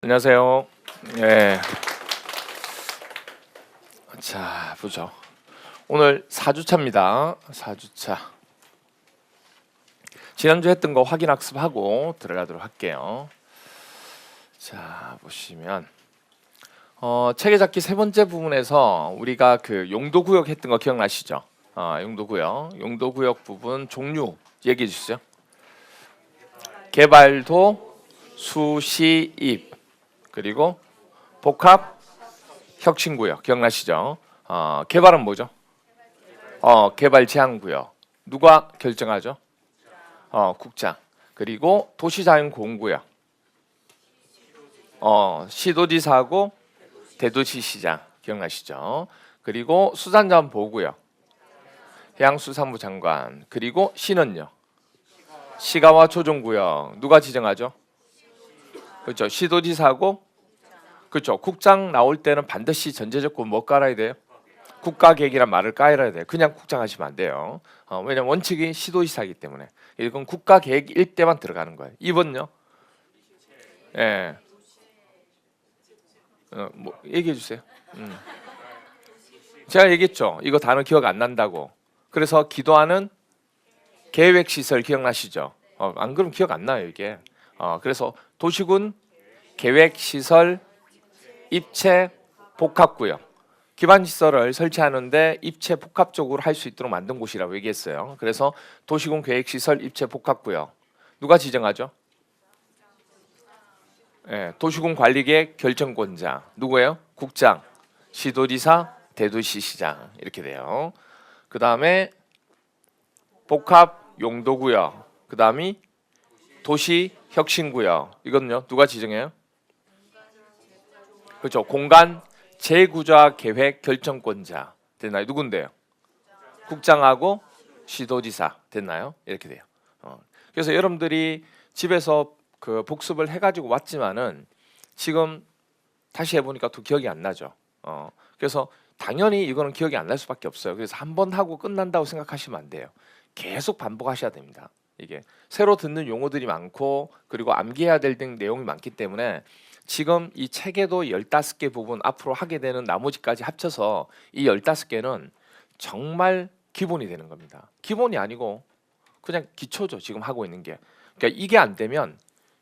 안녕하세요. 예. 자, 보죠. 오늘 4주차입니다. 4주차. 지난주 했던 거 확인 학습하고 들어가도록 할게요. 자, 보시면 체계잡기 세 번째 부분에서 우리가 그 용도구역 했던 거 기억나시죠? 용도구역 부분 종류 얘기해 주시죠. 개발도, 수시입, 그리고 복합, 혁신구역 기억나시죠? 개발은 뭐죠? 개발 제한구역. 누가 결정하죠? 국장. 그리고 도시자연공원구역. 시도지사하고 대도시시장 기억나시죠? 그리고 수산자원보호구역. 해양수산부 장관. 그리고 시는요? 시가와 조정구역. 누가 지정하죠? 그렇죠. 시도지사하고 그렇죠. 국장 나올 때는 반드시 전제조건 뭐 깔아야 돼요? 국가계획이란 말을 깔아야 돼요. 그냥 국장 하시면 안 돼요. 왜냐면 원칙이 시도지사이기 때문에. 이건 국가계획일 때만 들어가는 거예요. 2번요? 예. 뭐 얘기해 주세요. 제가 얘기했죠. 이거 단어 기억 안 난다고. 그래서 기도하는 계획시설 기억나시죠? 안 그러면 기억 안 나요 이게. 그래서 도시군 계획시설 입체 복합구역. 기반시설을 설치하는데 입체 복합적으로 할 수 있도록 만든 곳이라고 얘기했어요. 그래서 도시군 계획시설 입체 복합구역. 누가 지정하죠? 도시군 관리계획 결정권자. 누구예요? 국장, 시도지사, 대도시시장 이렇게 돼요. 그 다음에 복합 용도구역. 그 다음이 도시혁신구역. 이건요 누가 지정해요? 그렇죠. 공간 재구조화 계획 결정권자 됐나요? 누군데요? 국장하고 시도지사 됐나요? 이렇게 돼요. 그래서 여러분들이 집에서 그 복습을 해가지고 왔지만은 지금 다시 해보니까 또 기억이 안 나죠. 그래서 당연히 이거는 기억이 안 날 수밖에 없어요. 그래서 한 번 하고 끝난다고 생각하시면 안 돼요. 계속 반복하셔야 됩니다. 이게 새로 듣는 용어들이 많고 그리고 암기해야 될 내용이 많기 때문에 지금 이 책에도 15개 부분 앞으로 하게 되는 나머지까지 합쳐서 이 15개는 정말 기본이 되는 겁니다. 기본이 아니고 그냥 기초죠. 지금 하고 있는 게. 그러니까 이게 안 되면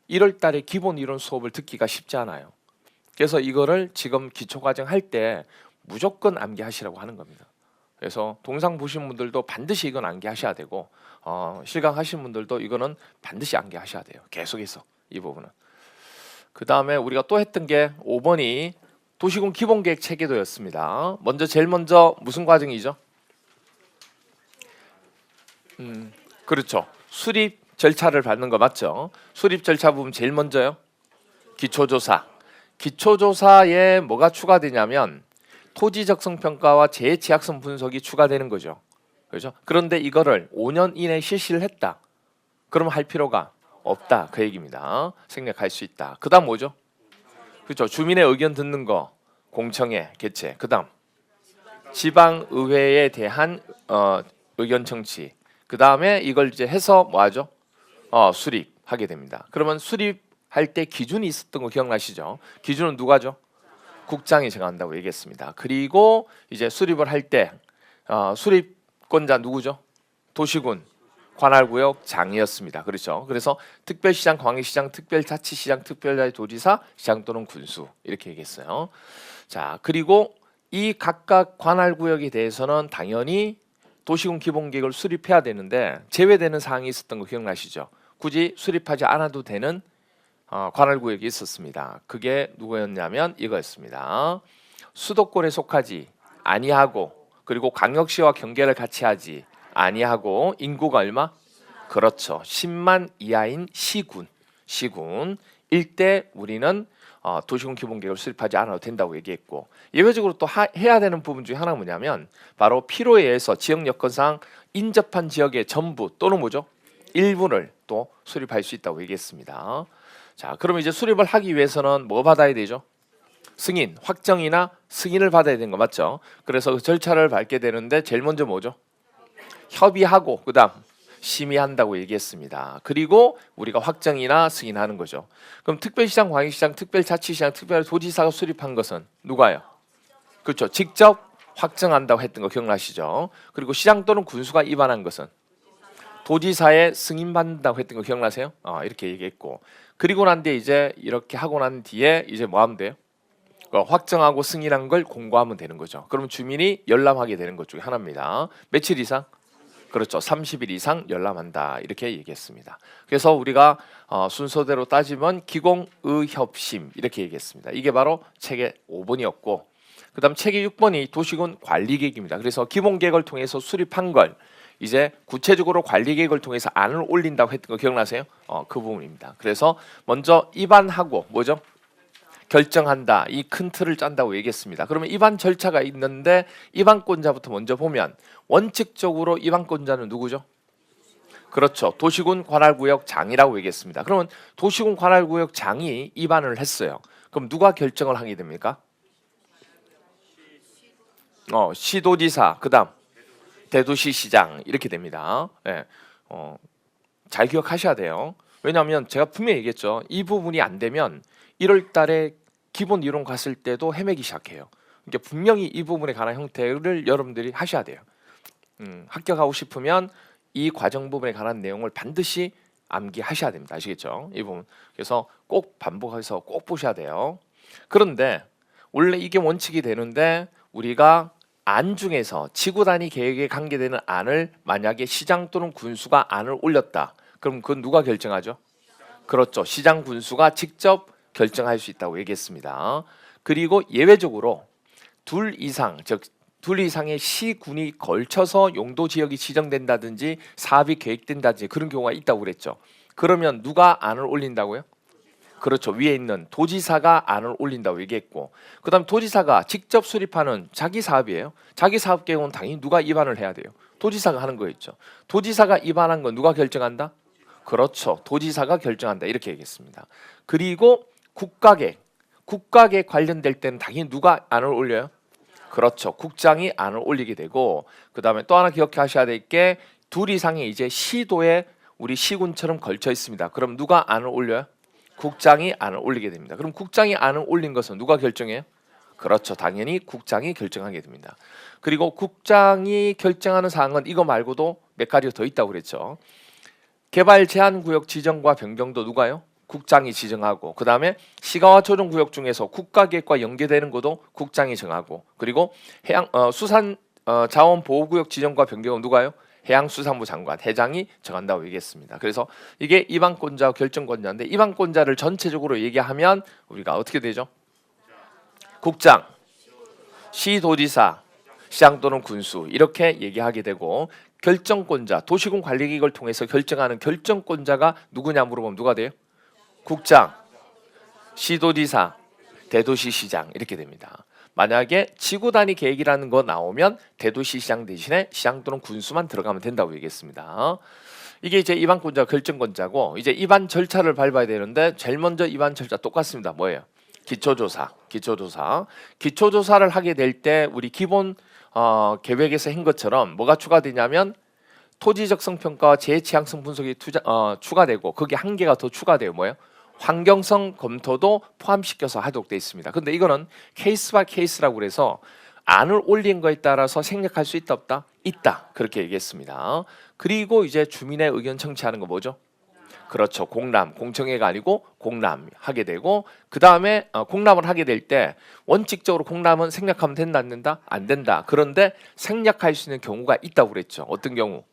1월 달에 기본 이론 수업을 듣기가 쉽지 않아요. 그래서 이거를 지금 기초과정 할 때 무조건 암기하시라고 하는 겁니다. 그래서 동상 보신 분들도 반드시 이건 암기하셔야 되고 실강 하신 분들도 이거는 반드시 암기하셔야 돼요. 계속해서 이 부분은. 그 다음에 우리가 또 했던 게 5번이 도시군 기본계획 체계도였습니다. 제일 먼저 무슨 과정이죠? 그렇죠. 수립 절차를 밟는 거 맞죠? 수립 절차 부분 제일 먼저요. 기초조사. 기초조사에 뭐가 추가되냐면 토지 적성 평가와 재해 취약성 분석이 추가되는 거죠. 그렇죠? 그런데 이거를 5년 이내에 실시를 했다. 그러면 할 필요가 없다. 그 얘기입니다. 생략할 수 있다. 그다음 뭐죠? 그렇죠. 주민의 의견 듣는 거, 공청회 개최. 그다음 지방의회에 대한 의견 청취. 그다음에 이걸 이제 해서 뭐 하죠? 수립하게 됩니다. 그러면 수립할 때 기준이 있었던 거 기억나시죠? 기준은 누가죠? 국장이 정한다고 얘기했습니다. 그리고 이제 수립을 할 때 수립권자 누구죠? 도시군 관할구역 장이었습니다. 그렇죠? 그래서 특별시장, 광역시장, 특별자치시장, 특별자치도지사, 시장 또는 군수 이렇게 얘기했어요. 자, 그리고 이 각각 관할구역에 대해서는 당연히 도시군 기본계획을 수립해야 되는데 제외되는 사항이 있었던 거 기억나시죠? 굳이 수립하지 않아도 되는 관할구역이 있었습니다. 그게 누구였냐면 이거였습니다. 수도권에 속하지 아니하고 그리고 광역시와 경계를 같이 하지 아니하고 인구가 얼마? 그렇죠. 10만 이하인 시군 일대 우리는 도시군 기본계획을 수립하지 않아도 된다고 얘기했고 예외적으로 또 해야 되는 부분 중에 하나가 뭐냐면 바로 필요에 의해서 지역 여건상 인접한 지역의 전부 또는 뭐죠? 일부를 또 수립할 수 있다고 얘기했습니다. 자, 그러면 이제 수립을 하기 위해서는 뭐 받아야 되죠? 승인, 확정이나 승인을 받아야 되는 거 맞죠? 그래서 그 절차를 밟게 되는데 제일 먼저 뭐죠? 협의하고 그다음 심의한다고 얘기했습니다. 그리고 우리가 확정이나 승인하는 거죠. 그럼 특별시장, 광역시장, 특별자치시장, 특별도지사가 수립한 것은 누가요? 그렇죠. 직접 확정한다고 했던 거 기억나시죠? 그리고 시장 또는 군수가 입안한 것은 도지사의 승인받는다고 했던 거 기억나세요? 이렇게 얘기했고, 그리고 난 뒤에 이제 이렇게 하고 난 뒤에 이제 뭐 하면 돼요? 확정하고 승인한 걸 공고하면 되는 거죠. 그러면 주민이 열람하게 되는 것 중에 하나입니다. 며칠 이상? 그렇죠. 30일 이상 열람한다 이렇게 얘기했습니다. 그래서 우리가 순서대로 따지면 기공의협심 이렇게 얘기했습니다. 이게 바로 책의 5번이었고, 그 다음 책의 6번이 도시군 관리계획입니다. 그래서 기본계획을 통해서 수립한 걸 이제 구체적으로 관리계획을 통해서 안을 올린다고 했던 거 기억나세요? 그 부분입니다. 그래서 먼저 입안하고 뭐죠? 결정한다. 이 큰 틀을 짠다고 얘기했습니다. 그러면 입안 절차가 있는데 입안권자부터 먼저 보면 원칙적으로 입안권자는 누구죠? 그렇죠. 도시군 관할구역장이라고 얘기했습니다. 그러면 도시군 관할구역장이 입안을 했어요. 그럼 누가 결정을 하게 됩니까? 시도지사, 그다음 대도시시장 이렇게 됩니다. 네. 잘 기억하셔야 돼요. 왜냐하면 제가 분명히 얘기했죠. 이 부분이 안 되면 1월 달에 기본 이론 갔을 때도 헤매기 시작해요. 그러니까 분명히 이 부분에 관한 형태를 여러분들이 하셔야 돼요. 합격하고 싶으면 이 과정 부분에 관한 내용을 반드시 암기하셔야 됩니다. 아시겠죠? 이 부분. 그래서 꼭 반복해서 꼭 보셔야 돼요. 그런데 원래 이게 원칙이 되는데 우리가 안 중에서 지구 단위 계획에 관계되는 안을 만약에 시장 또는 군수가 안을 올렸다. 그럼 그건 누가 결정하죠? 그렇죠. 시장 군수가 직접 결정할 수 있다고 얘기했습니다. 그리고 예외적으로 둘 이상의 시군이 걸쳐서 용도 지역이 지정된다든지 사업이 계획된다든지 그런 경우가 있다고 그랬죠. 그러면 누가 안을 올린다고요? 그렇죠. 위에 있는 도지사가 안을 올린다고 얘기했고, 그 다음 도지사가 직접 수립하는 자기 사업이에요. 자기 사업 계획은 당연히 누가 입안을 해야 돼요? 도지사가 하는 거였죠. 도지사가 입안한 건 누가 결정한다? 그렇죠. 도지사가 결정한다 이렇게 얘기했습니다. 그리고 국가계획 관련될 때는 당연히 누가 안을 올려요? 그렇죠. 국장이 안을 올리게 되고, 그 다음에 또 하나 기억하셔야 될 게 둘 이상의 이제 시도에 우리 시군처럼 걸쳐 있습니다. 그럼 누가 안을 올려요? 국장이 안을 올리게 됩니다. 그럼 국장이 안을 올린 것은 누가 결정해요? 그렇죠. 당연히 국장이 결정하게 됩니다. 그리고 국장이 결정하는 사항은 이거 말고도 몇 가지가 더 있다고 그랬죠. 개발 제한구역 지정과 변경도 누가요? 국장이 지정하고, 그 다음에 시가와 조정구역 중에서 국가계획과 연계되는 것도 국장이 정하고, 그리고 수산 자원 보호구역 지정과 변경은 누가요? 해양수산부 장관, 회장이 정한다고 얘기했습니다. 그래서 이게 입안권자와 결정권자인데, 입안권자를 전체적으로 얘기하면 우리가 어떻게 되죠? 국장, 시도지사, 시장 또는 군수 이렇게 얘기하게 되고, 결정권자, 도시군 관리계획을 통해서 결정하는 결정권자가 누구냐 물어보면 누가 돼요? 국장, 시도지사, 대도시시장 이렇게 됩니다. 만약에 지구 단위 계획이라는 거 나오면 대도시시장 대신에 시장 또는 군수만 들어가면 된다고 얘기했습니다. 이게 이제 입안권자, 결정권자고, 이제 입안 절차를 밟아야 되는데 제일 먼저 입안 절차 똑같습니다. 뭐예요? 기초조사를 하게 될 때 우리 기본 계획에서 한 것처럼 뭐가 추가되냐면 토지적성 평가와 재취향성 분석이 추가되고, 거기에 한 개가 더 추가돼요. 뭐예요? 환경성 검토도 포함시켜서 하도록 되어 있습니다. 근데 이거는 케이스 바이 케이스라고 그래서 안을 올린 거에 따라서 생략할 수 있다 없다? 있다. 그렇게 얘기했습니다. 그리고 이제 주민의 의견 청취하는 거 뭐죠? 그렇죠. 공청회가 아니고 공람 하게 되고, 그 다음에 공람을 하게 될 때 원칙적으로 공람은 생략하면 된다 안 된다? 안 된다. 그런데 생략할 수 있는 경우가 있다고 그랬죠. 어떤 경우?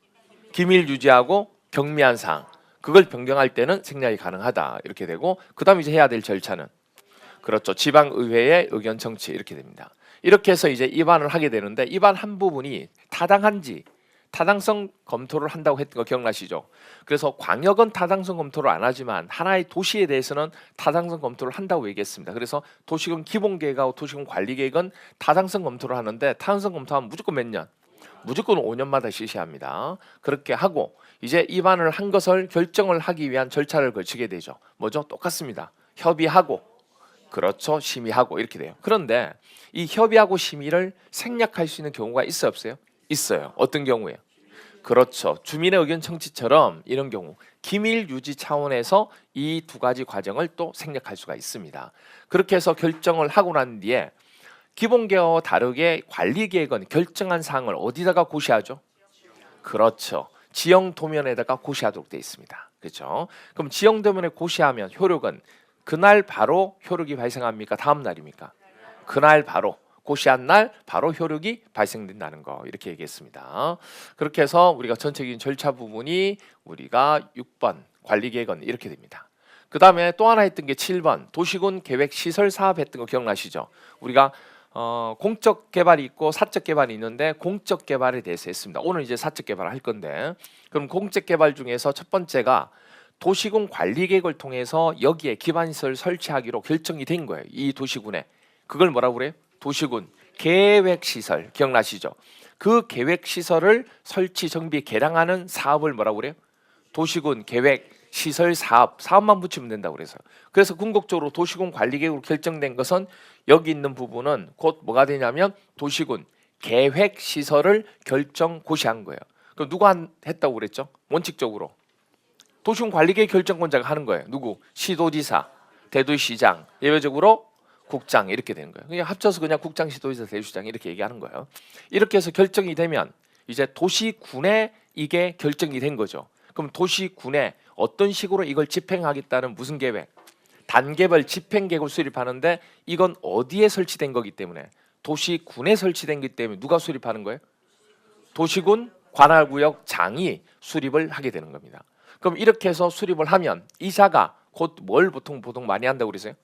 기밀 유지하고 경미한 사항, 그걸 변경할 때는 생략이 가능하다 이렇게 되고, 그 다음 이제 해야 될 절차는 그렇죠. 지방의회의 의견 청취 이렇게 됩니다. 이렇게 해서 이제 입안을 하게 되는데, 입안 한 부분이 타당한지 타당성 검토를 한다고 했던 거 기억나시죠? 그래서 광역은 타당성 검토를 안 하지만 하나의 도시에 대해서는 타당성 검토를 한다고 얘기했습니다. 그래서 도시군 기본계획하고 도시군 관리계획은 타당성 검토를 하는데, 타당성 검토하면 무조건 몇 년? 무조건 5년마다 실시합니다. 그렇게 하고 이제 입안을 한 것을 결정을 하기 위한 절차를 거치게 되죠. 뭐죠? 똑같습니다. 협의하고, 그렇죠, 심의하고 이렇게 돼요. 그런데 이 협의하고 심의를 생략할 수 있는 경우가 있어요 없어요? 있어요. 어떤 경우에요? 그렇죠. 주민의 의견 청취처럼 이런 경우 기밀 유지 차원에서 이 두 가지 과정을 또 생략할 수가 있습니다. 그렇게 해서 결정을 하고 난 뒤에 기본 계획과 다르게 관리 계획은 결정한 사항을 어디다가 고시하죠? 그렇죠. 지형 도면에다가 고시하도록 되어 있습니다. 그렇죠? 그럼 지형 도면에 고시하면 효력은 그날 바로 효력이 발생합니까? 다음 날입니까? 그날 바로 고시한 날 바로 효력이 발생된다는 거 이렇게 얘기했습니다. 그렇게 해서 우리가 전체적인 절차 부분이 우리가 6번 관리계획은 이렇게 됩니다. 그 다음에 또 하나 했던 게 7번 도시군 계획 시설 사업 했던 거 기억나시죠? 우리가 공적 개발이 있고 사적 개발이 있는데 공적 개발에 대해서 했습니다. 오늘 이제 사적 개발을 할 건데 그럼 공적 개발 중에서 첫 번째가 도시군 관리계획을 통해서 여기에 기반시설 설치하기로 결정이 된 거예요. 이 도시군에. 그걸 뭐라고 그래요? 도시군 계획시설 기억나시죠? 그 계획시설을 설치 정비 개량하는 사업을 뭐라고 그래요? 도시군 계획시설 사업만 붙이면 된다고 그래서 그래서 궁극적으로 도시군 관리계획으로 결정된 것은 여기 있는 부분은 곧 뭐가 되냐면 도시군 계획시설을 결정 고시한 거예요. 그럼 누가 했다고 그랬죠? 원칙적으로 도시군 관리계획 결정권자가 하는 거예요. 누구? 시도지사, 대도시장, 예외적으로 국장 이렇게 되는 거예요. 그냥 합쳐서 그냥 국장, 시도지사, 대도시장 이렇게 얘기하는 거예요. 이렇게 해서 결정이 되면 이제 도시군에 이게 결정이 된 거죠. 그럼 도시군에 어떤 식으로 이걸 집행하겠다는 무슨 계획? 단계별 집행 계획을 수립하는데 이건 어디에 설치된 거기 때문에 도시군에 설치된 거기 때문에 누가 수립하는 거예요? 도시군 관할구역장이 수립을 하게 되는 겁니다. 그럼 이렇게 해서 수립을 하면 이자가 곧 뭘 보통 많이 한다고 그러세요?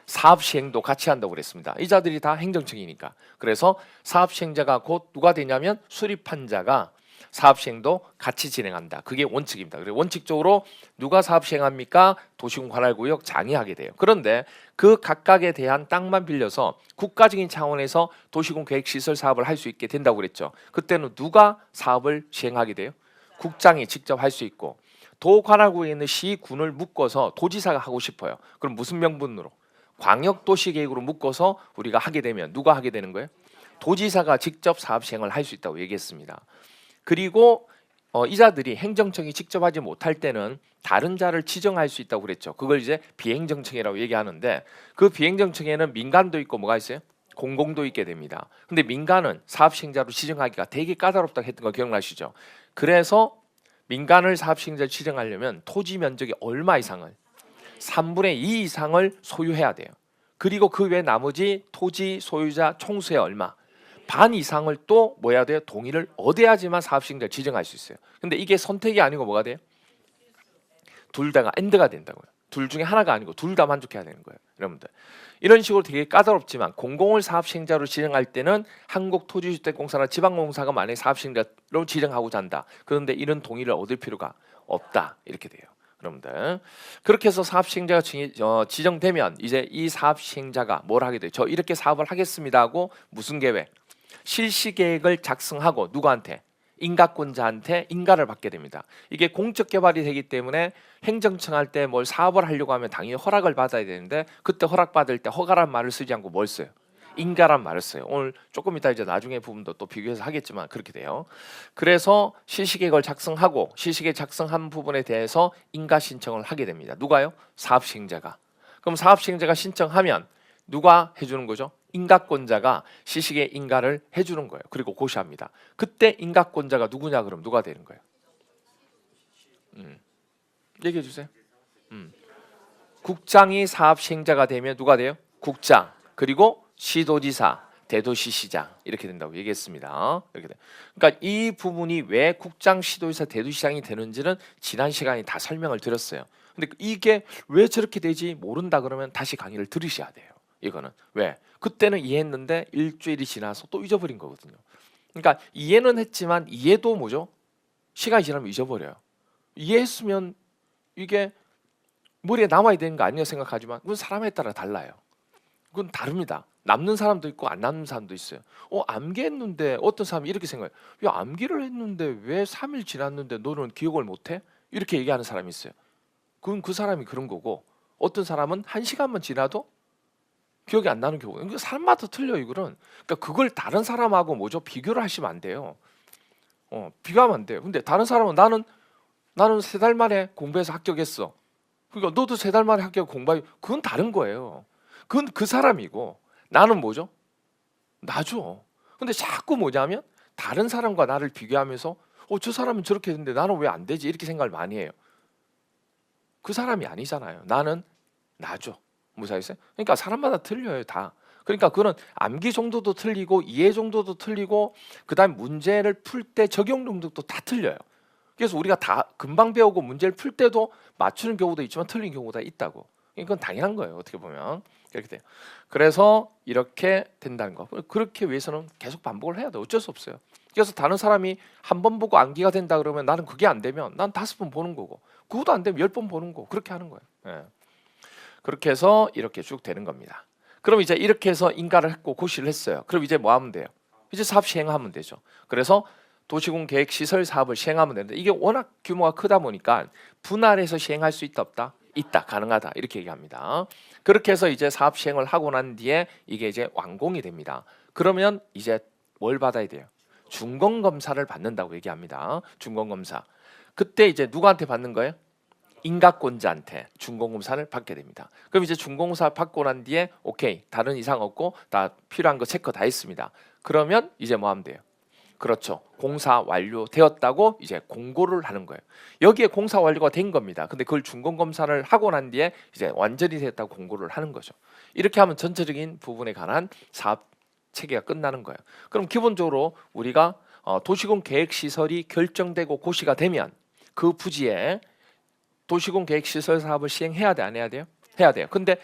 사업 시행도 같이 한다고 그랬습니다. 이자들이 다 행정청이니까. 그래서 사업 시행자가 곧 누가 되냐면 수립한 자가 사업 시행도 같이 진행한다. 그게 원칙입니다. 그래서 원칙적으로 누가 사업 시행합니까? 도시군 관할구역 장이 하게 돼요. 그런데 그 각각에 대한 땅만 빌려서 국가적인 차원에서 도시군 계획시설 사업을 할 수 있게 된다고 그랬죠. 그때는 누가 사업을 시행하게 돼요? 국장이 직접 할 수 있고 도 관할구에 있는 시군을 묶어서 도지사가 하고 싶어요. 그럼 무슨 명분으로? 광역도시계획으로 묶어서 우리가 하게 되면 누가 하게 되는 거예요? 도지사가 직접 사업 시행을 할 수 있다고 얘기했습니다. 그리고 이자들이 행정청이 직접 하지 못할 때는 다른 자를 지정할 수 있다고 그랬죠. 그걸 이제 비행정청이라고 얘기하는데 그 비행정청에는 민간도 있고 뭐가 있어요? 공공도 있게 됩니다. 근데 민간은 사업 시행자로 지정하기가 되게 까다롭다고 했던 거 기억나시죠? 그래서 민간을 사업 시행자로 지정하려면 토지 면적이 얼마 이상을 3분의 2 이상을 소유해야 돼요. 그리고 그 외 나머지 토지 소유자 총수의 얼마 반 이상을 또 뭐 해야 돼요? 동의를 얻어야지만 사업 시행자를 지정할 수 있어요. 근데 이게 선택이 아니고 뭐가 돼요? 둘 다가 엔드가 된다고요. 둘 중에 하나가 아니고 둘 다 만족해야 되는 거예요. 여러분들 이런 식으로 되게 까다롭지만 공공을 사업 시행자로 지정할 때는 한국토지주택공사나 지방공사가 만약에 사업 시행자로 지정하고자 한다. 그런데 이런 동의를 얻을 필요가 없다. 이렇게 돼요. 여러분들 그렇게 해서 사업 시행자가 지정되면 이제 이 사업 시행자가 뭘 하게 돼요? 저 이렇게 사업을 하겠습니다 하고 무슨 계획? 실시 계획을 작성하고 누구한테? 인가권자한테 인가를 받게 됩니다. 이게 공적 개발이 되기 때문에 행정청 할 때 뭘 사업을 하려고 하면 당연히 허락을 받아야 되는데 그때 허락 받을 때 허가란 말을 쓰지 않고 뭘 써요? 인가란 말을 써요. 오늘 조금 이따 이제 나중에 부분도 또 비교해서 하겠지만 그렇게 돼요. 그래서 실시계획을 작성하고 실시계획 작성한 부분에 대해서 인가 신청을 하게 됩니다. 누가요? 사업시행자가. 그럼 사업시행자가 신청하면 누가 해주는 거죠? 인가권자가 실시계획 인가를 해주는 거예요. 그리고 고시합니다. 그때 인가권자가 누구냐 그럼 누가 되는 거예요? 얘기해 주세요. 국장이 사업시행자가 되면 누가 돼요? 국장. 그리고 시도지사, 대도시시장 이렇게 된다고 얘기했습니다. 이렇게 돼. 그러니까 이 부분이 왜 국장, 시도지사, 대도시장이 되는지는 지난 시간에 다 설명을 드렸어요. 근데 이게 왜 저렇게 되지 모른다 그러면 다시 강의를 들으셔야 돼요. 이거는 왜? 그때는 이해했는데 일주일이 지나서 또 잊어버린 거거든요. 그러니까 이해는 했지만 이해도 뭐죠? 시간이 지나면 잊어버려요. 이해했으면 이게 머리에 남아야 되는 거 아니냐 생각하지만 그건 사람에 따라 달라요. 그건 다릅니다. 남는 사람도 있고 안 남는 사람도 있어요. 암기했는데 어떤 사람이 이렇게 생각해요. 야, 암기를 했는데 왜 3일 지났는데 너는 기억을 못해? 이렇게 얘기하는 사람이 있어요. 그건 그 사람이 그런 거고 어떤 사람은 1시간만 지나도 기억이 안 나는 경우가 사람마다 틀려요. 이거는. 그러니까 그걸 다른 사람하고 뭐죠? 비교를 하시면 안 돼요. 비교하면 안 돼요. 근데 다른 사람은 나는 3달 만에 공부해서 합격했어. 그러니까 너도 3달 만에 합격 공부해. 그건 다른 거예요. 그건 그 사람이고 나는 뭐죠? 나죠. 근데 자꾸 뭐냐면 다른 사람과 나를 비교하면서 저 사람은 저렇게 했는데 나는 왜 안 되지? 이렇게 생각을 많이 해요. 그 사람이 아니잖아요. 나는 나죠. 무사했어요? 그러니까 사람마다 틀려요, 다. 그러니까 그거는 암기 정도도 틀리고 이해 정도도 틀리고 그다음 문제를 풀 때 적용 정도도 다 틀려요. 그래서 우리가 다 금방 배우고 문제를 풀 때도 맞추는 경우도 있지만 틀린 경우도 있다고. 이건 당연한 거예요. 어떻게 보면 이렇게 돼요. 그래서 이렇게 된다는 거. 그렇게 위해서는 계속 반복을 해야 돼. 어쩔 수 없어요. 그래서 다른 사람이 한 번 보고 암기가 된다 그러면 나는 그게 안 되면 난 5번 보는 거고 그것도 안 되면 10번 보는 거 그렇게 하는 거예요. 예. 그렇게 해서 이렇게 쭉 되는 겁니다. 그럼 이제 이렇게 해서 인가를 했고 고시를 했어요. 그럼 이제 뭐 하면 돼요? 이제 사업 시행하면 되죠. 그래서 도시군 계획 시설 사업을 시행하면 되는데 이게 워낙 규모가 크다 보니까 분할해서 시행할 수 있다 없다? 있다. 가능하다. 이렇게 얘기합니다. 그렇게 해서 이제 사업 시행을 하고 난 뒤에 이게 이제 완공이 됩니다. 그러면 이제 뭘 받아야 돼요? 준공 검사를 받는다고 얘기합니다. 준공 검사. 그때 이제 누구한테 받는 거예요? 인가권자한테 준공검사를 받게 됩니다. 그럼 이제 준공검사 받고 난 뒤에 오케이 다른 이상 없고 다 필요한 거 체크 다 했습니다. 그러면 이제 뭐 하면 돼요? 그렇죠. 공사 완료되었다고 이제 공고를 하는 거예요. 여기에 공사 완료가 된 겁니다. 근데 그걸 준공검사를 하고 난 뒤에 이제 완전히 됐다고 공고를 하는 거죠. 이렇게 하면 전체적인 부분에 관한 사업 체계가 끝나는 거예요. 그럼 기본적으로 우리가 도시군 계획 시설이 결정되고 고시가 되면 그 부지에 도시군 계획 시설 사업을 시행해야 돼, 안 해야 돼요? 해야 돼요. 근데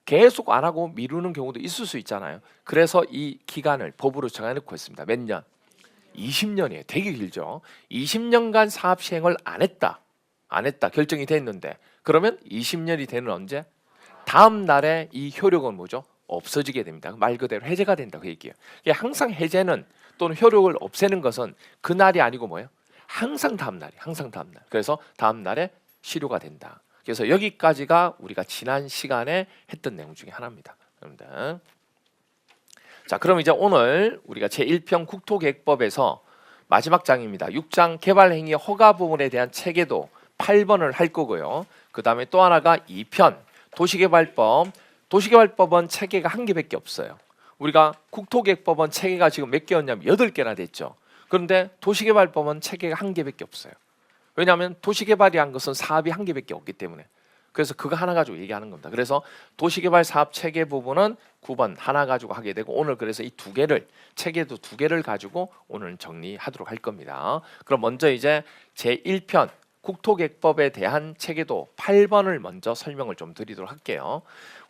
계속 안 하고 미루는 경우도 있을 수 있잖아요. 그래서 이 기간을 법으로 정해놓고 있습니다. 몇 년? 20년이에요. 되게 길죠. 20년간 사업 시행을 안 했다. 결정이 됐는데 그러면 20년이 되는 언제? 다음 날에 이 효력은 뭐죠? 없어지게 됩니다. 말 그대로 해제가 된다 그 얘기예요. 이게 항상 해제는 또는 효력을 없애는 것은 그날이 아니고 뭐예요? 항상 다음 날이. 그래서 다음 날에 실효가 된다. 그래서 여기까지가 우리가 지난 시간에 했던 내용 중에 하나입니다. 여러분들. 자, 그럼 이제 오늘 우리가 제1편 국토계획법에서 마지막 장입니다. 6장 개발행위 허가 부분에 대한 체계도 8번을 할 거고요. 그 다음에 또 하나가 2편 도시개발법. 도시개발법은 체계가 한 개밖에 없어요. 우리가 국토계획법은 체계가 지금 몇 개였냐면 8개나 됐죠. 그런데 도시개발법은 체계가 한 개밖에 없어요. 왜냐하면 도시개발이란 것은 사업이 한 개밖에 없기 때문에. 그래서 그거 하나 가지고 얘기하는 겁니다. 그래서 도시개발 사업 체계 부분은 9번 하나 가지고 하게 되고 오늘 그래서 이 두 개를 체계도 두 개를 가지고 오늘 정리하도록 할 겁니다. 그럼 먼저 이제 제1편 국토계획법에 대한 체계도 8번을 먼저 설명을 좀 드리도록 할게요.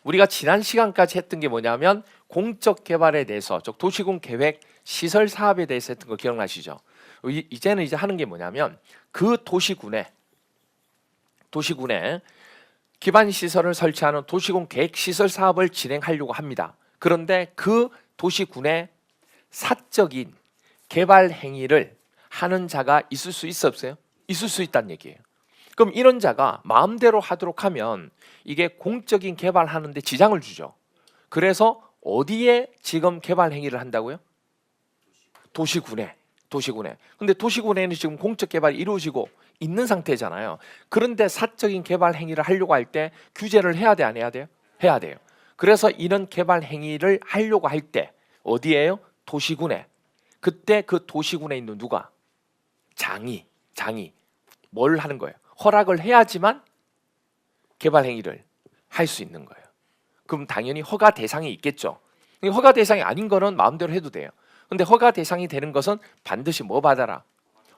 우리가 지난 시간까지 했던 게 뭐냐면 공적 개발에 대해서 즉 도시군 계획 시설 사업에 대해서 했던 거 기억나시죠? 이제는 이제 하는 게 뭐냐면 그 도시군에 기반 시설을 설치하는 도시군 계획 시설 사업을 진행하려고 합니다. 그런데 그 도시군에 사적인 개발 행위를 하는 자가 있을 수 있어 없어요? 있을 수 있다는 얘기예요. 그럼 이런 자가 마음대로 하도록 하면 이게 공적인 개발하는데 지장을 주죠. 그래서 어디에 지금 개발 행위를 한다고요? 도시군에. 근데 도시군에는 지금 공적 개발이 이루어지고 있는 상태잖아요. 그런데 사적인 개발 행위를 하려고 할 때 규제를 해야 돼, 안 해야 돼요? 해야 돼요. 그래서 이런 개발 행위를 하려고 할 때 어디에요? 도시군에. 그때 그 도시군에 있는 누가? 장이 뭘 하는 거예요? 허락을 해야지만 개발 행위를 할 수 있는 거예요. 그럼 당연히 허가 대상이 있겠죠. 허가 대상이 아닌 거는 마음대로 해도 돼요. 근데 허가 대상이 되는 것은 반드시 뭐 받아라?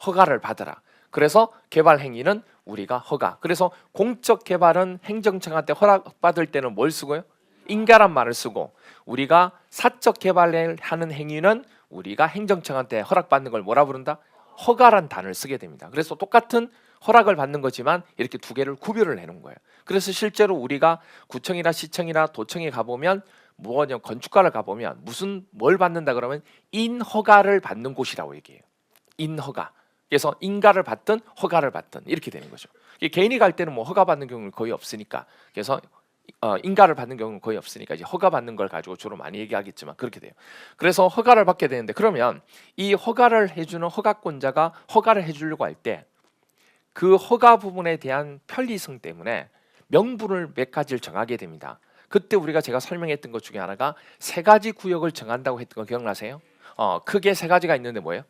허가를 받아라. 그래서 개발 행위는 우리가 허가. 그래서 공적 개발은 행정청한테 허락받을 때는 뭘 쓰고요? 인가란 말을 쓰고 우리가 사적 개발을 하는 행위는 우리가 행정청한테 허락받는 걸 뭐라 부른다? 허가란 단어를 쓰게 됩니다. 그래서 똑같은 허락을 받는 거지만 이렇게 두 개를 구별을 해놓은 거예요. 그래서 실제로 우리가 구청이나 시청이나 도청에 가보면 뭐냐 건축가를 가보면 무슨 뭘 받는다 그러면 인허가를 받는 곳이라고 얘기해요. 인허가. 그래서 인가를 받든 허가를 받든 이렇게 되는 거죠. 개인이 갈 때는 뭐 허가 받는 경우는 거의 없으니까 그래서 인가를 받는 경우는 거의 없으니까 이제 허가 받는 걸 가지고 주로 많이 얘기하겠지만 그렇게 돼요. 그래서 허가를 받게 되는데 그러면 이 허가를 해주는 허가권자가 허가를 해주려고 할 때 그 허가 부분에 대한 편리성 때문에 명분을 몇 가지를 정하게 됩니다. 그때 우리가 제가 설명했던 것 중에 하나가 세 가지 구역을 정한다고 했던 거 기억나세요? 크게 세 가지가 있는데 뭐예요?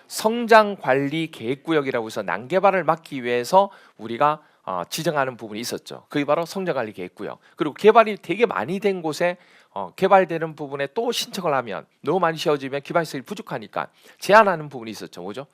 성장관리계획구역이라고 해서 난개발을 막기 위해서 우리가 지정하는 부분이 있었죠. 그게 바로 성장관리계획구역. 그리고 개발이 되게 많이 된 곳에 개발되는 부분에 또 신청을 하면 너무 많이 지어지면 기반시설이 부족하니까 제한하는 부분이 있었죠. 뭐죠?